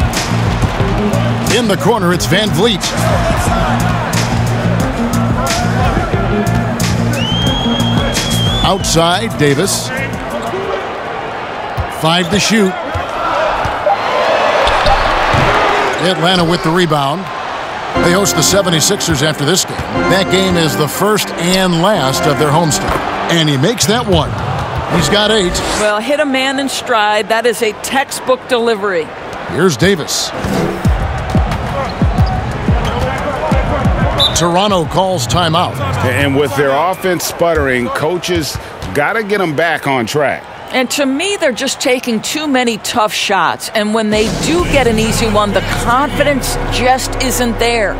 In the corner, it's Van Vliet. Outside, Davis. 5 to shoot. Atlanta with the rebound. They host the 76ers after this game. That game is the first and last of their homestand. And he makes that one. He's got 8.
Well, hit a man in stride. That is a textbook delivery.
Here's Davis. Toronto calls timeout.
And with their offense sputtering, coaches got to get them back on track.
And to me, they're just taking too many tough shots. And when they do get an easy one, the confidence just isn't there.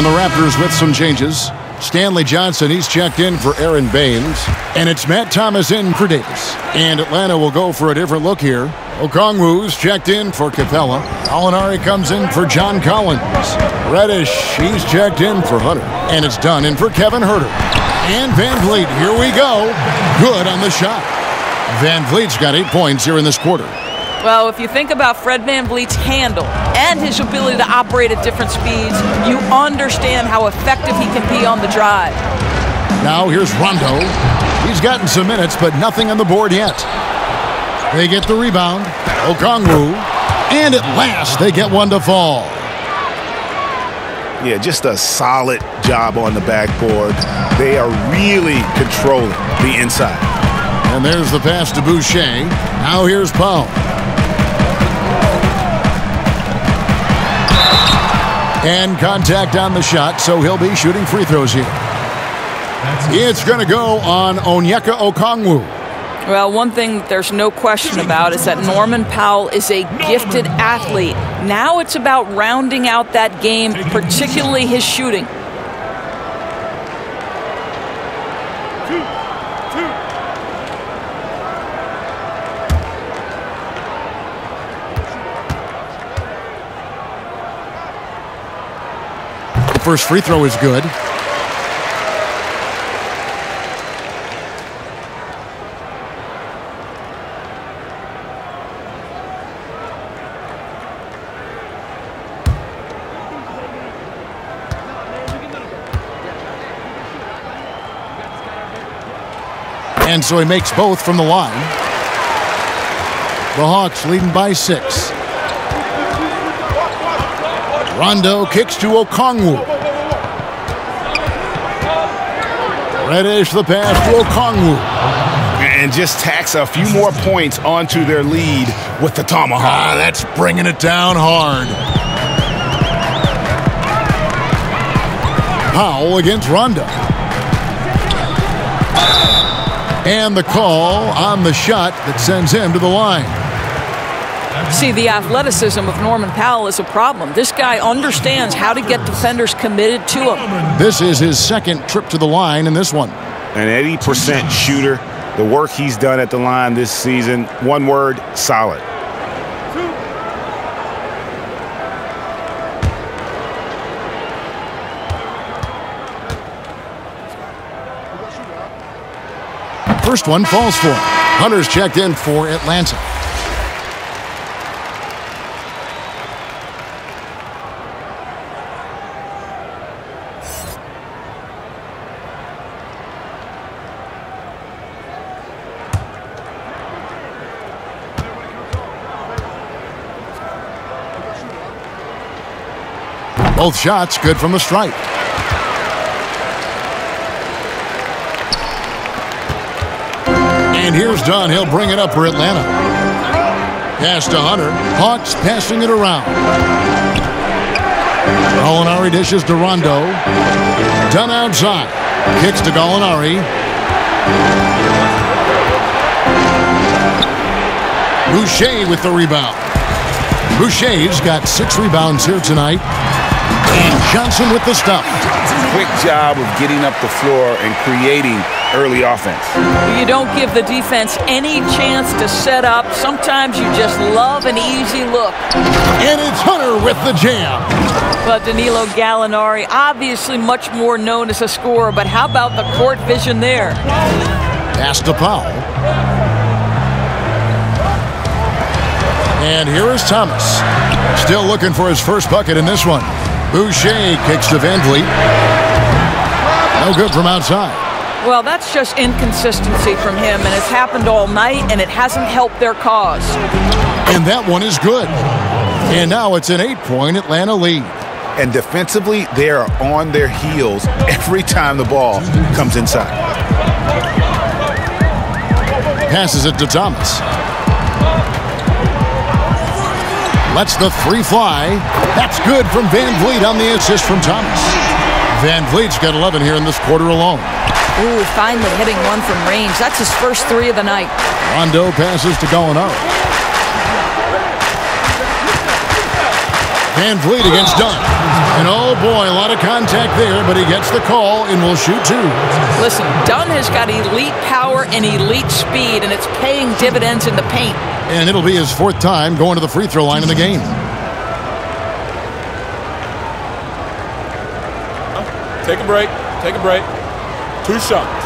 the Raptors with some changes. Stanley Johnson, he's checked in for Aaron Baines. And it's Matt Thomas in for Davis. And Atlanta will go for a different look here. Okongwu's checked in for Capella. Gallinari comes in for John Collins. Reddish, he's checked in for Hunter. And it's done in for Kevin Huerter. And Van Vliet, here we go. Good on the shot. Van Vliet's got 8 points here in this quarter.
Well, if you think about Fred VanVleet's handle and his ability to operate at different speeds, you understand how effective he can be on the drive.
Now here's Rondo. He's gotten some minutes, but nothing on the board yet. They get the rebound. Okongwu. And at last, they get one to fall.
Yeah, just a solid job on the backboard. They are really controlling the inside.
And there's the pass to Boucher. Now here's Powell. And contact on the shot, so he'll be shooting free throws here. It's going to go on Onyeka Okongwu.
Well, one thing there's no question about is that Norman Powell is a gifted athlete. Now it's about rounding out that game, particularly his shooting.
First free throw is good. And so he makes both from the line. The Hawks leading by 6. Rondo kicks to Okongwu. Reddish the pass to Okongwu.
And just tacks a few more points onto their lead with the tomahawk.
That's bringing it down hard. Powell against Rondo. And the call on the shot that sends him to the line.
See, the athleticism of Norman Powell is a problem. This guy understands how to get defenders committed to him.
This is his second trip to the line in this one.
An 80% shooter. The work he's done at the line this season, one word, solid.
First one falls for him. Hunter's checked in for Atlanta. Both shots good from the stripe. And here's Dunn. He'll bring it up for Atlanta. Pass to Hunter. Hawks passing it around. Gallinari dishes to Rondo. Dunn outside. Kicks to Gallinari. Boucher with the rebound. Boucher's got 6 rebounds here tonight. And Johnson with the stop.
Quick job of getting up the floor and creating early offense.
You don't give the defense any chance to set up. Sometimes you just love an easy look.
And it's Hunter with the jam.
But Danilo Gallinari, obviously much more known as a scorer, but how about the court vision there?
Pass to Powell. And here is Thomas. Still looking for his first bucket in this one. Boucher kicks to Van Vliet. No good from outside.
Well, that's just inconsistency from him, and it's happened all night, and it hasn't helped their cause.
And that one is good. And now it's an 8-point Atlanta lead.
And defensively, they are on their heels every time the ball comes inside.
Passes it to Thomas. Lets the 3 fly. That's good from Van Vliet on the assist from Thomas. Van Vliet's got 11 here in this quarter alone.
Ooh, finally hitting one from range. That's his first 3 of the night. Rondo
passes to Gallinari. Van Vliet against Dunn. And oh boy, a lot of contact there, but he gets the call and will shoot 2.
Listen, Dunn has got elite power and elite speed, and it's paying dividends in the paint.
And it'll be his 4th time going to the free throw line in the game.
Take a break. Take a break. 2 shots.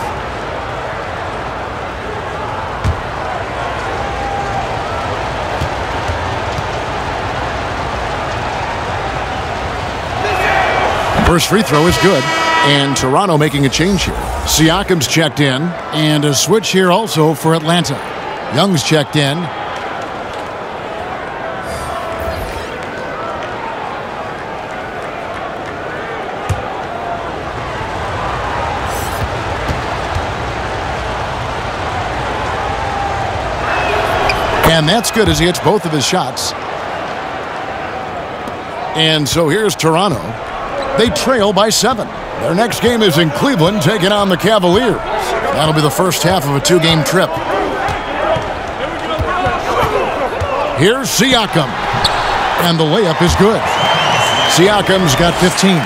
First free throw is good. And Toronto making a change here. Siakam's checked in. And a switch here also for Atlanta. Young's checked in. And that's good as he hits both of his shots. And so here's Toronto. They trail by 7. Their next game is in Cleveland, taking on the Cavaliers. That'll be the first half of a 2-game trip. Here's Siakam. And the layup is good. Siakam's got 15.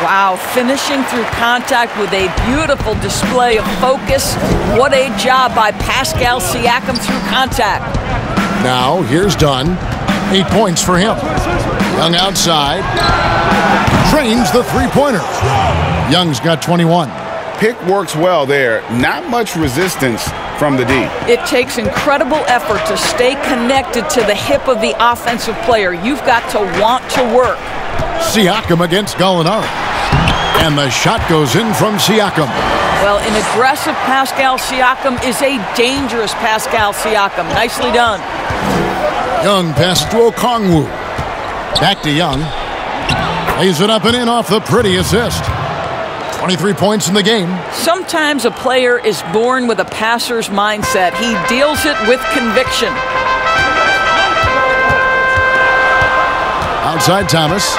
Wow, finishing through contact with a beautiful display of focus. What a job by Pascal Siakam through contact.
Now, here's Dunn. 8 points for him. Young outside. Trains the three-pointer. Young's got 21.
Pick works well there. Not much resistance from the D.
It takes incredible effort to stay connected to the hip of the offensive player. You've got to want to work.
Siakam against Gallinari. And the shot goes in from Siakam.
Well, an aggressive Pascal Siakam is a dangerous Pascal Siakam. Nicely done.
Young passes to Okongwu. Back to Young. Lays it up and in off the pretty assist. 23 points in the game.
Sometimes a player is born with a passer's mindset. He deals it with conviction.
Outside Thomas.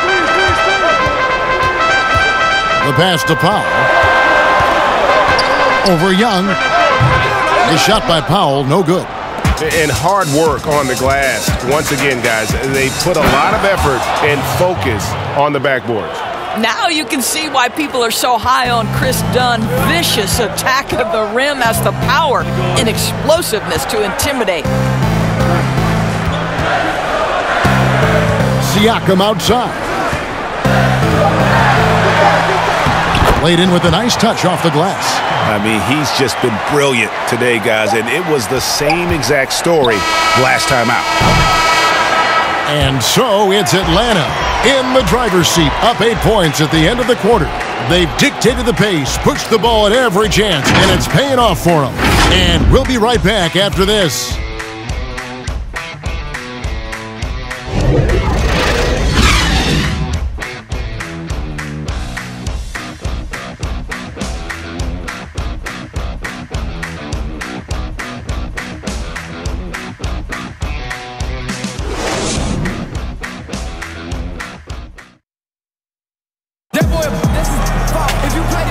The pass to Powell. Over Young. A shot by Powell, no good.
And hard work on the glass. Once again, guys, they put a lot of effort and focus on the backboard.
Now you can see why people are so high on Chris Dunn. Vicious attack of the rim has the power and explosiveness to intimidate.
Siakam outside. Laid in with a nice touch off the glass.
I mean, he's just been brilliant today, guys, and it was the same exact story last time out.
And so it's Atlanta in the driver's seat, up 8 points at the end of the quarter. They've dictated the pace, pushed the ball at every chance, and it's paying off for them. And we'll be right back after this.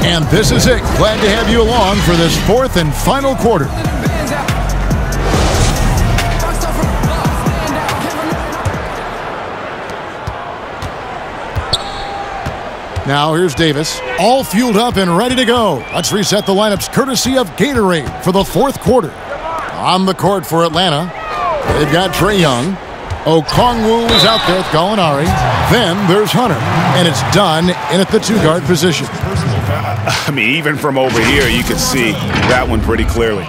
And this is it. Glad to have you along for this 4th and final quarter. Now here's Davis, all fueled up and ready to go. Let's reset the lineups courtesy of Gatorade for the 4th quarter. On the court for Atlanta, they've got Trae Young. Okongwu is out there with Gallinari. Then there's Hunter, and it's Dunn in at the 2-guard position.
I mean, even from over here, you can see that one pretty clearly.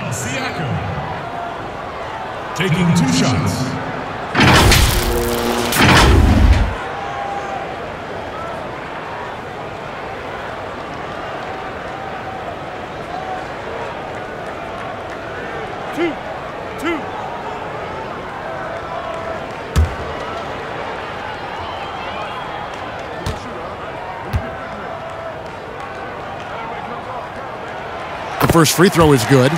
Taking 2 shots.
First free throw is good.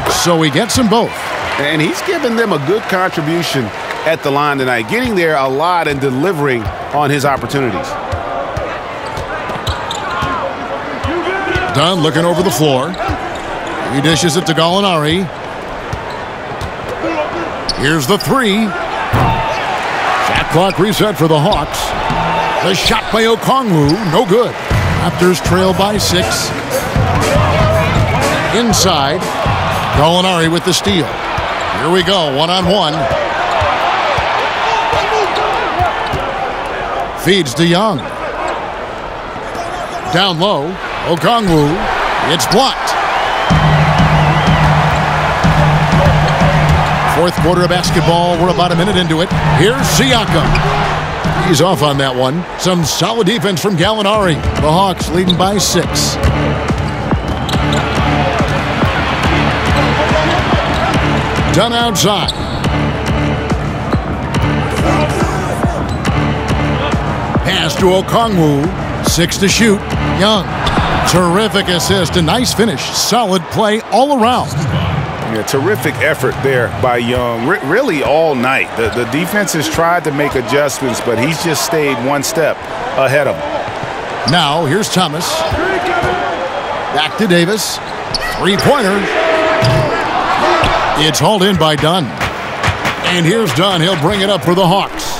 So he gets them both.
And he's given them a good contribution at the line tonight, getting there a lot and delivering on his opportunities.
Dunn looking over the floor. He dishes it to Gallinari. Here's the three. Shot clock reset for the Hawks. The shot by Okongwu, no good. Raptors trail by 6. Inside, Gallinari with the steal. Here we go, one-on-one. Feeds to Young. Down low, Okongwu. It's blocked. Fourth quarter of basketball. We're about a minute into it. Here's Siakam. He's off on that one. Some solid defense from Gallinari. The Hawks leading by 6. Done outside. Pass to Okongwu. 6 to shoot. Young. Terrific assist. A nice finish. Solid play all around.
Yeah, terrific effort there by Young, really all night. The defense has tried to make adjustments, but he's just stayed one step ahead of him.
Now, here's Thomas. Back to Davis. Three-pointer. It's hauled in by Dunn. And here's Dunn. He'll bring it up for the Hawks.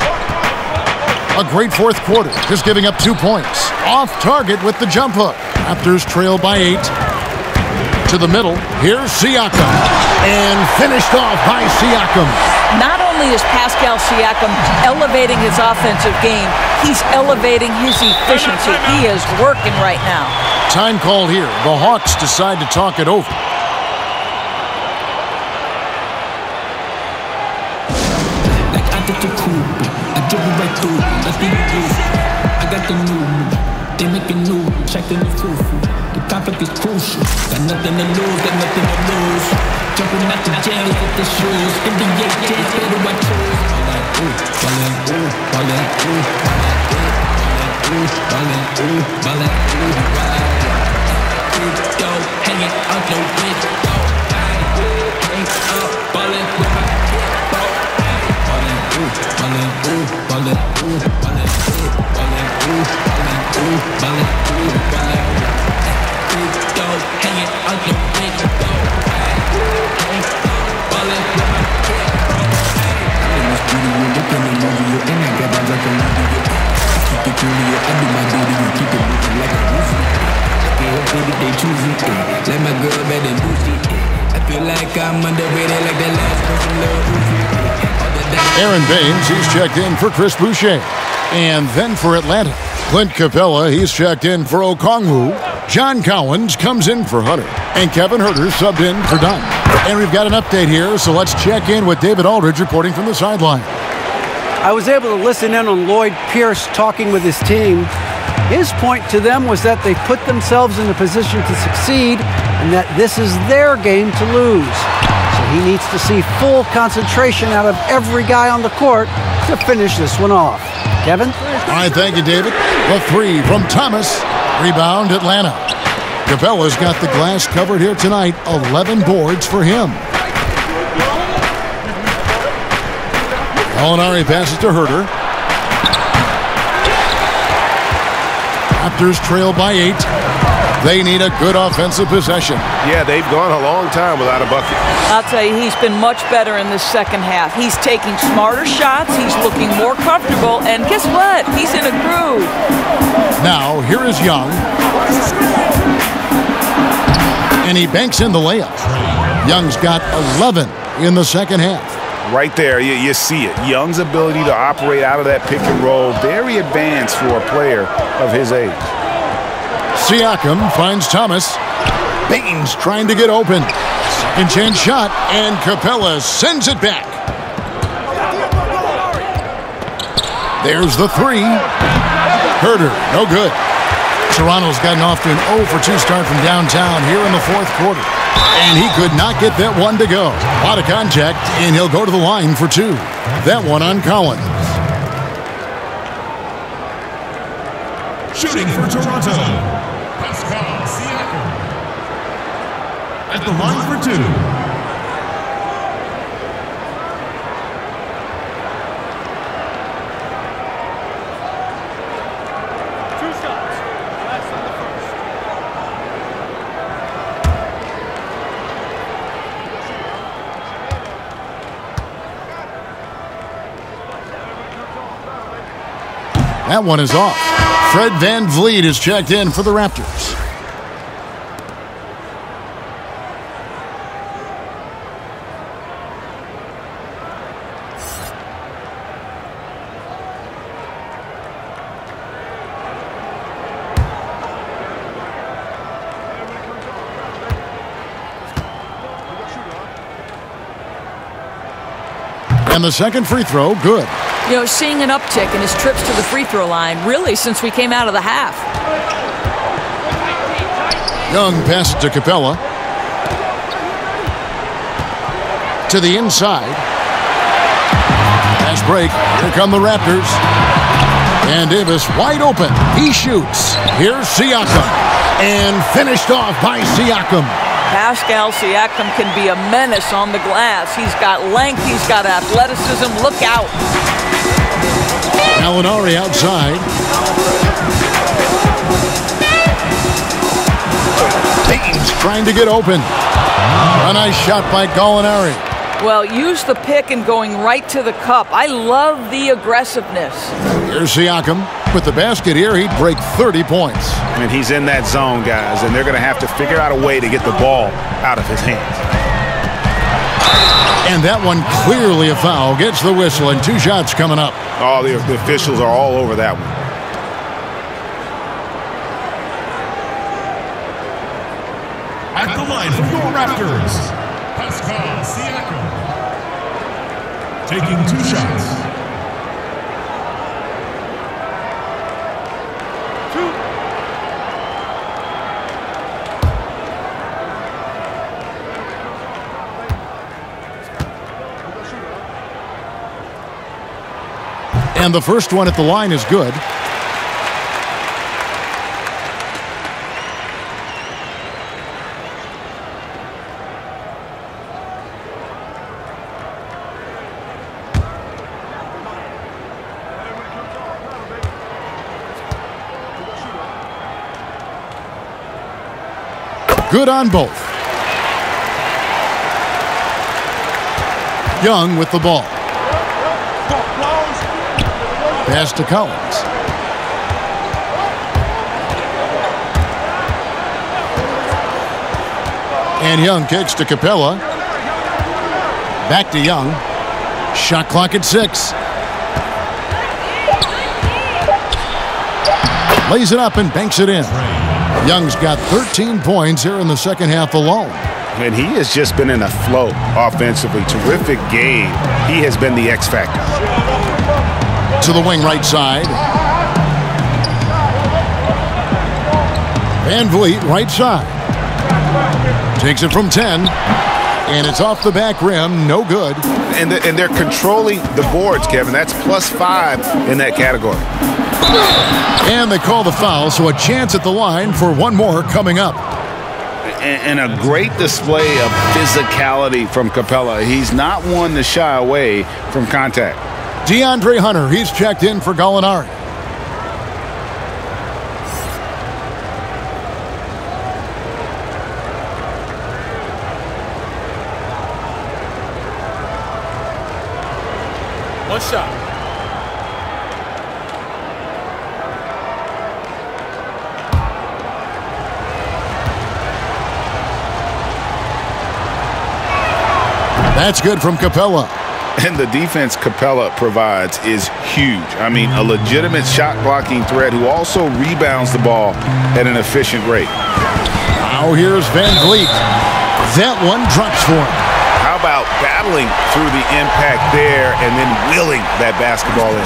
A great fourth quarter, just giving up 2 points. Off target with the jump hook. Raptors trail by 8. To the middle, here's Siakam. And finished off by Siakam.
Not only is Pascal Siakam elevating his offensive game, he's elevating his efficiency. He is working right now.
Time called here. The Hawks decide to talk it over.
Like I did the cool, I dribble right through, I got the new, they make it new, checking the fufu. The topic is crucial. Got nothing to lose, got nothing to lose. Jumping out the jail with the shoes. NBA jams, where do I choose? Ballin', ooh, ballin', ooh, ballin', ooh, ballin', ooh, ballin', yo, hanging out your window. Hang up, ballin', ballin', ooh, ballin', ooh, ballin', ooh, ballin', ooh, ballin', ooh, ballin', ooh, ballin'. Hanging out your window. Ballin', in the studio, looking at movie, and I got that like a movie. Keep it cool, I do my duty, you keep it moving like a movie. Yeah, baby, they choose me, like my girl better lose it. I feel like I'm underrated, like the last person, Lil Uzi.
Aaron Baines, he's checked in for Chris Boucher. And then for Atlanta, Clint Capella, he's checked in for Okongwu. John Collins comes in for Hunter. And Kevin Huerter subbed in for Dunn. And we've got an update here, so let's check in with David Aldridge reporting from the sideline.
I was able to listen in on Lloyd Pierce talking with his team. His point to them was that they put themselves in a position to succeed and that this is their game to lose. So he needs to see full concentration out of every guy on the court to finish this one off. Kevin?
All right, thank you, David. The three from Thomas. Rebound, Atlanta. Capella's got the glass covered here tonight. 11 boards for him. Gallinari passes to Huerter. Raptors trail by 8. They need a good offensive possession.
Yeah, they've gone a long time without a bucket.
I'll tell you, he's been much better in this second half. He's taking smarter shots. He's looking more comfortable. And guess what? He's in a groove.
Now, here is Young. And he banks in the layup. Young's got 11 in the second half.
Right there, you see it. Young's ability to operate out of that pick and roll, very advanced for a player of his age.
Siakam finds Thomas. Baines trying to get open. Second chance shot, and Capella sends it back. There's the three. Huerter, no good. Toronto's gotten off to an 0 for 2 start from downtown here in the fourth quarter. And he could not get that one to go. A lot of contact, and he'll go to the line for 2. That one on Collins.
Shooting for Toronto, Pascal Siakam. At the line for 2.
That one is off. Fred VanVleet is checked in for the Raptors. And the second free throw, good.
You know, seeing an uptick in his trips to the free throw line, really, since we came out of the half.
Young passes to Capella. To the inside. Pass break. Here come the Raptors. And Davis wide open. He shoots. Here's Siakam. And finished off by Siakam.
Pascal Siakam can be a menace on the glass. He's got length. He's got athleticism. Look out.
Gallinari outside. Payton's trying to get open. A nice shot by Gallinari.
Well, use the pick and going right to the cup. I love the aggressiveness.
Here's Siakam. With the basket here, he'd break 30 points.
And he's in that zone, guys, and they're going to have to figure out a way to get the ball out of his hands.
And that one clearly a foul. Gets the whistle, and 2 shots coming up.
Oh, the officials are all over that one.
At the line for your Raptors, Pascal Siakam. Taking 2 shots.
And the first one at the line is good. Good on both. Young with the ball. Pass to Collins. And Young kicks to Capella. Back to Young. Shot clock at 6. Lays it up and banks it in. Young's got 13 points here in the second half alone.
And he has just been in a flow offensively. Terrific game. He has been the X factor.
To the wing right side. VanVleet right side. Takes it from 10. And it's off the back rim. No good.
And they're controlling the boards, Kevin. That's +5 in that category.
And they call the foul, so a chance at the line for one more coming up.
And a great display of physicality from Capella. He's not one to shy away from contact.
DeAndre Hunter, he's checked in for Gallinari.
One shot.
That's good from Capella.
And the defense Capella provides is huge. I mean, a legitimate shot blocking threat who also rebounds the ball at an efficient rate.
Now here's VanVleet. That one drops for him.
How about battling through the impact there and then willing that basketball in?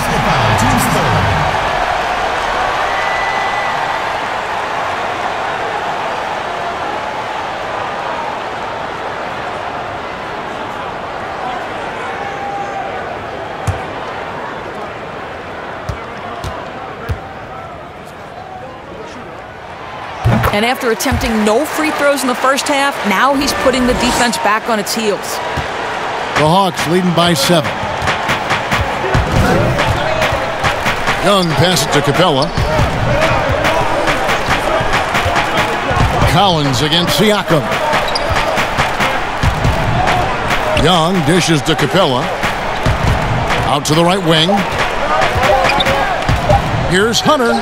And after attempting no free throws in the first half, now he's putting the defense back on its heels.
The Hawks leading by 7. Young passes to Capella. Collins against Siakam. Young dishes to Capella. Out to the right wing. Here's Hunter.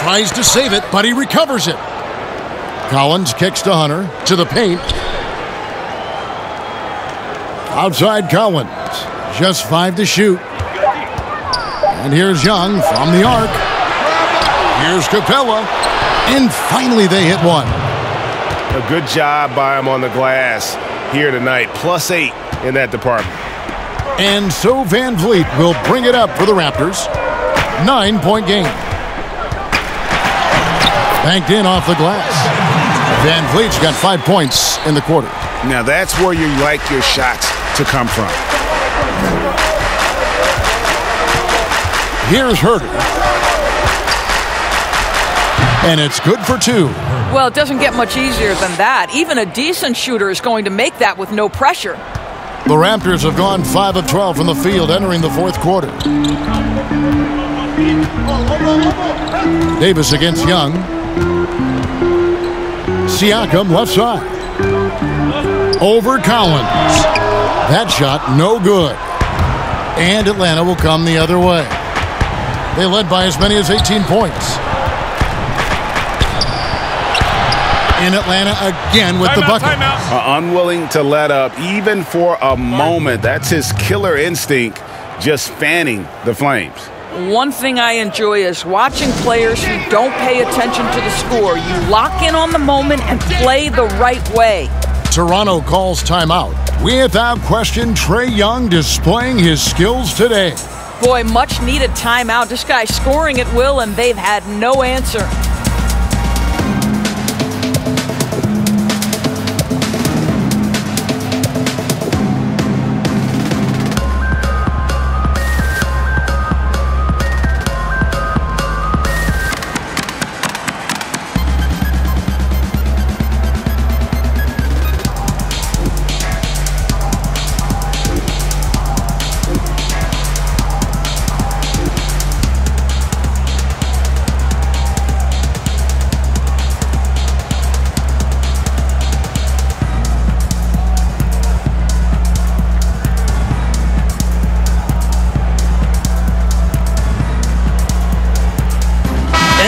Tries to save it, but he recovers it. Collins kicks to Hunter, to the paint. Outside Collins. Just 5 to shoot. And here's Young from the arc. Here's Capella. And finally they hit one.
A good job by him on the glass here tonight. +8 in that department.
And so Van Vliet will bring it up for the Raptors. 9-point game. Banked in off the glass. Van Vliet's got 5 points in the quarter.
Now that's where you like your shots to come from.
Here's Herter. And it's good for 2.
Well, it doesn't get much easier than that. Even a decent shooter is going to make that with no pressure.
The Raptors have gone 5 of 12 from the field entering the fourth quarter. Davis against Young. Siakam left side. Over Collins. That shot no good. And Atlanta will come the other way. They led by as many as 18 points. In Atlanta again with the bucket.
Unwilling to let up even for a moment. That's his killer instinct, just fanning the Flames.
One thing I enjoy is watching players who don't pay attention to the score. You lock in on the moment and play the right way.
Toronto calls timeout. Without question, Trae Young displaying his skills today.
Boy, much needed timeout. This guy's scoring at will, and they've had no answer.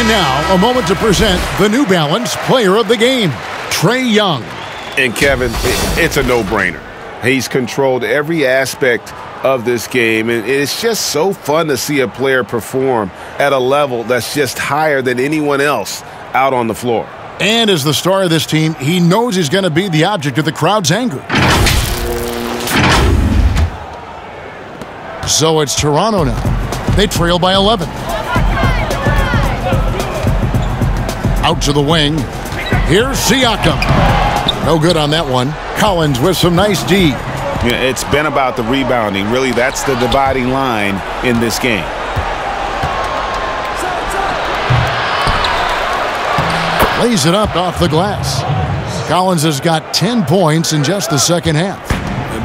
Now, a moment to present the New Balance Player of the Game, Trae Young.
And Kevin, it's a no-brainer. He's controlled every aspect of this game, and it's just so fun to see a player perform at a level that's just higher than anyone else out on the floor.
And as the star of this team, he knows he's going to be the object of the crowd's anger. So it's Toronto now. They trail by 11. Out to the wing. Here's Siakam. No good on that one. Collins with some nice D.
Yeah, it's been about the rebounding. Really, that's the dividing line in this game.
Lays it up off the glass. Collins has got 10 points in just the second half.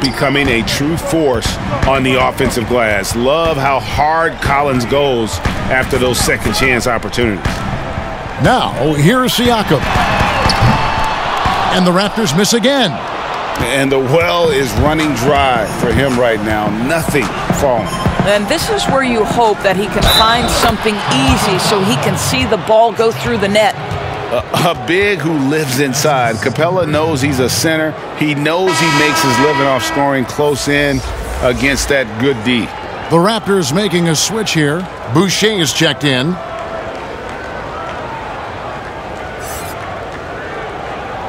Becoming a true force on the offensive glass. Love how hard Collins goes after those second chance opportunities.
Now, here's Siakam. And the Raptors miss again.
And the well is running dry for him right now. Nothing falling.
And this is where you hope that he can find something easy so he can see the ball go through the net.
A big who lives inside. Capella knows he's a center. He knows he makes his living off scoring close in against that good D.
The Raptors making a switch here. Boucher is checked in.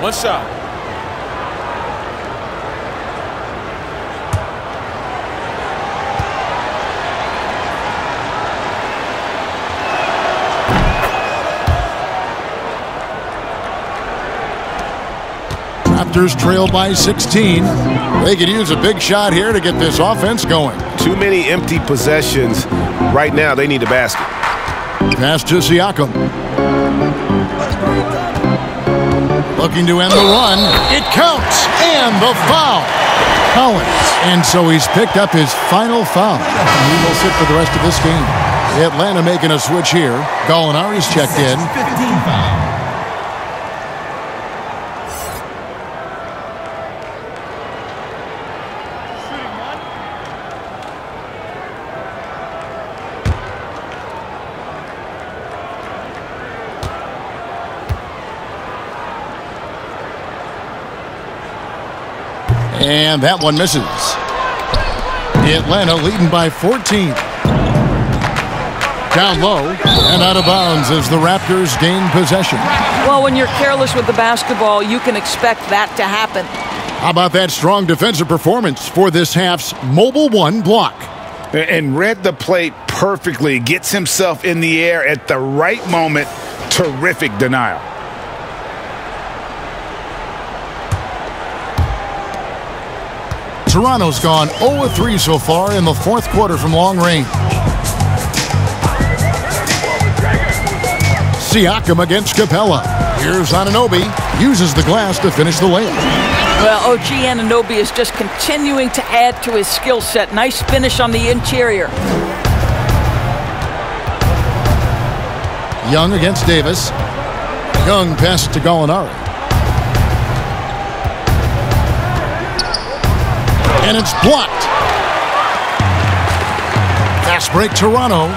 One shot.
Raptors trail by 16. They could use a big shot here to get this offense going.
Too many empty possessions. Right now, they need a basket.
Pass to Siakam. Looking to end the run. It counts. And the foul. Collins. And so he's picked up his final foul. He will sit for the rest of this game. Atlanta making a switch here. Gallinari's checked in.
15 foul.
And that one misses. Atlanta leading by 14. Down low and out of bounds as the Raptors gain possession.
Well, when you're careless with the basketball, you can expect that to happen.
How about that strong defensive performance for this half's Mobile One block?
And read the play perfectly. Gets himself in the air at the right moment. Terrific denial.
Toronto's gone 0-3 so far in the fourth quarter from long range. Siakam against Capella. Here's Anunoby. Uses the glass to finish the layup.
Well, OG Anunoby is just continuing to add to his skill set. Nice finish on the interior.
Young against Davis. Young pass to Gallinari. And it's blocked. Fast break Toronto.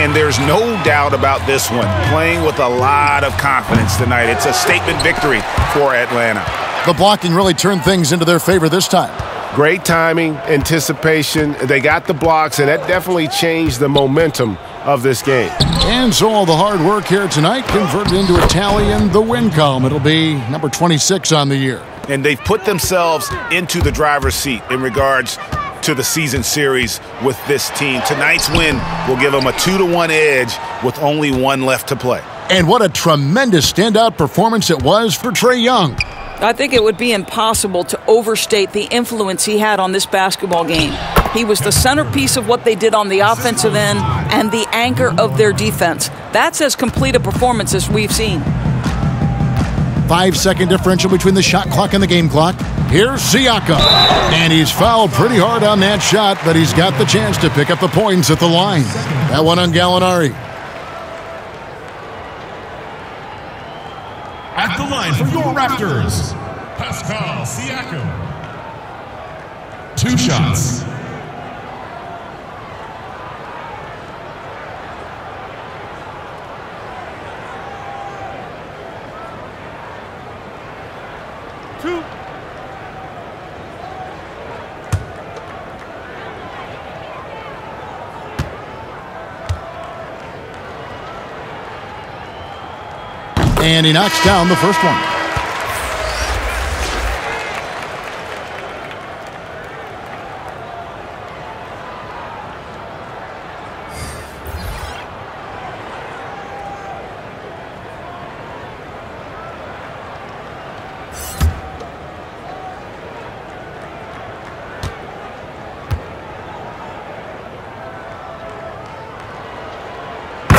And there's no doubt about this one. Playing with a lot of confidence tonight. It's a statement victory for Atlanta.
The blocking really turned things into their favor this time.
Great timing, anticipation. They got the blocks, and that definitely changed the momentum of this game.
And so all the hard work here tonight converted into a tally in the win column. It'll be number 26 on the year.
And they've put themselves into the driver's seat in regards to the season series with this team. Tonight's win will give them a 2-1 edge with only one left to play.
And what a tremendous standout performance it was for Trae Young.
I think it would be impossible to overstate the influence he had on this basketball game. He was the centerpiece of what they did on the offensive end and the anchor of their defense. That's as complete a performance as we've seen.
5-second differential between the shot clock and the game clock. Here's Siakam. And he's fouled pretty hard on that shot, but he's got the chance to pick up the points at the line. That one on Gallinari.
At the line for your Raptors, Pascal Siakam. 2 shots.
And he knocks down the first one.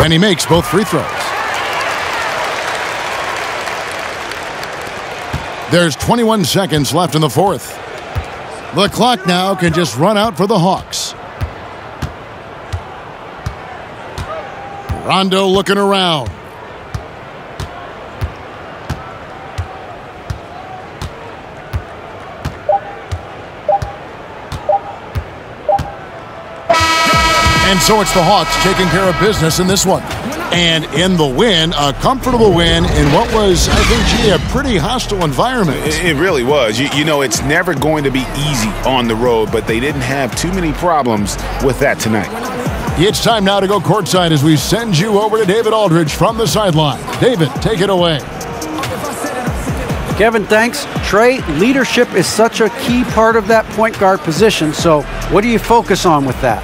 And he makes both free throws. There's 21 seconds left in the fourth. The clock now can just run out for the Hawks. Rondo looking around. And so it's the Hawks taking care of business in this one. And in the win, a comfortable win in what was, I think, a pretty hostile environment.
It really was. You know, it's never going to be easy on the road, but they didn't have too many problems with that tonight.
It's time now to go courtside as we send you over to David Aldridge from the sideline. David, take it away.
Kevin, thanks. Trae, leadership is such a key part of that point guard position, so what do you focus on with that?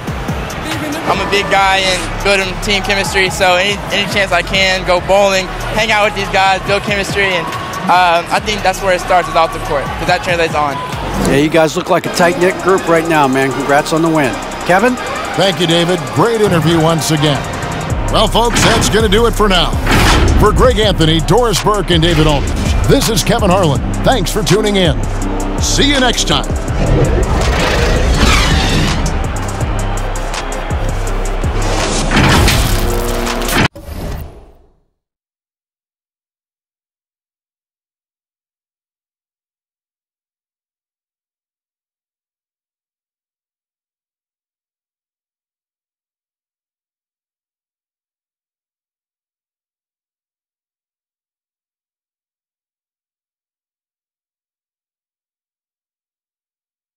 I'm a big guy and building team chemistry, so any chance I can, go bowling, hang out with these guys, build chemistry, and I think that's where it starts, is off the court, because that translates on.
Yeah, you guys look like a tight-knit group right now, man. Congrats on the win. Kevin?
Thank you, David. Great interview once again. Well, folks, that's going to do it for now. For Greg Anthony, Doris Burke, and David Aldridge, this is Kevin Harlan. Thanks for tuning in. See you next time.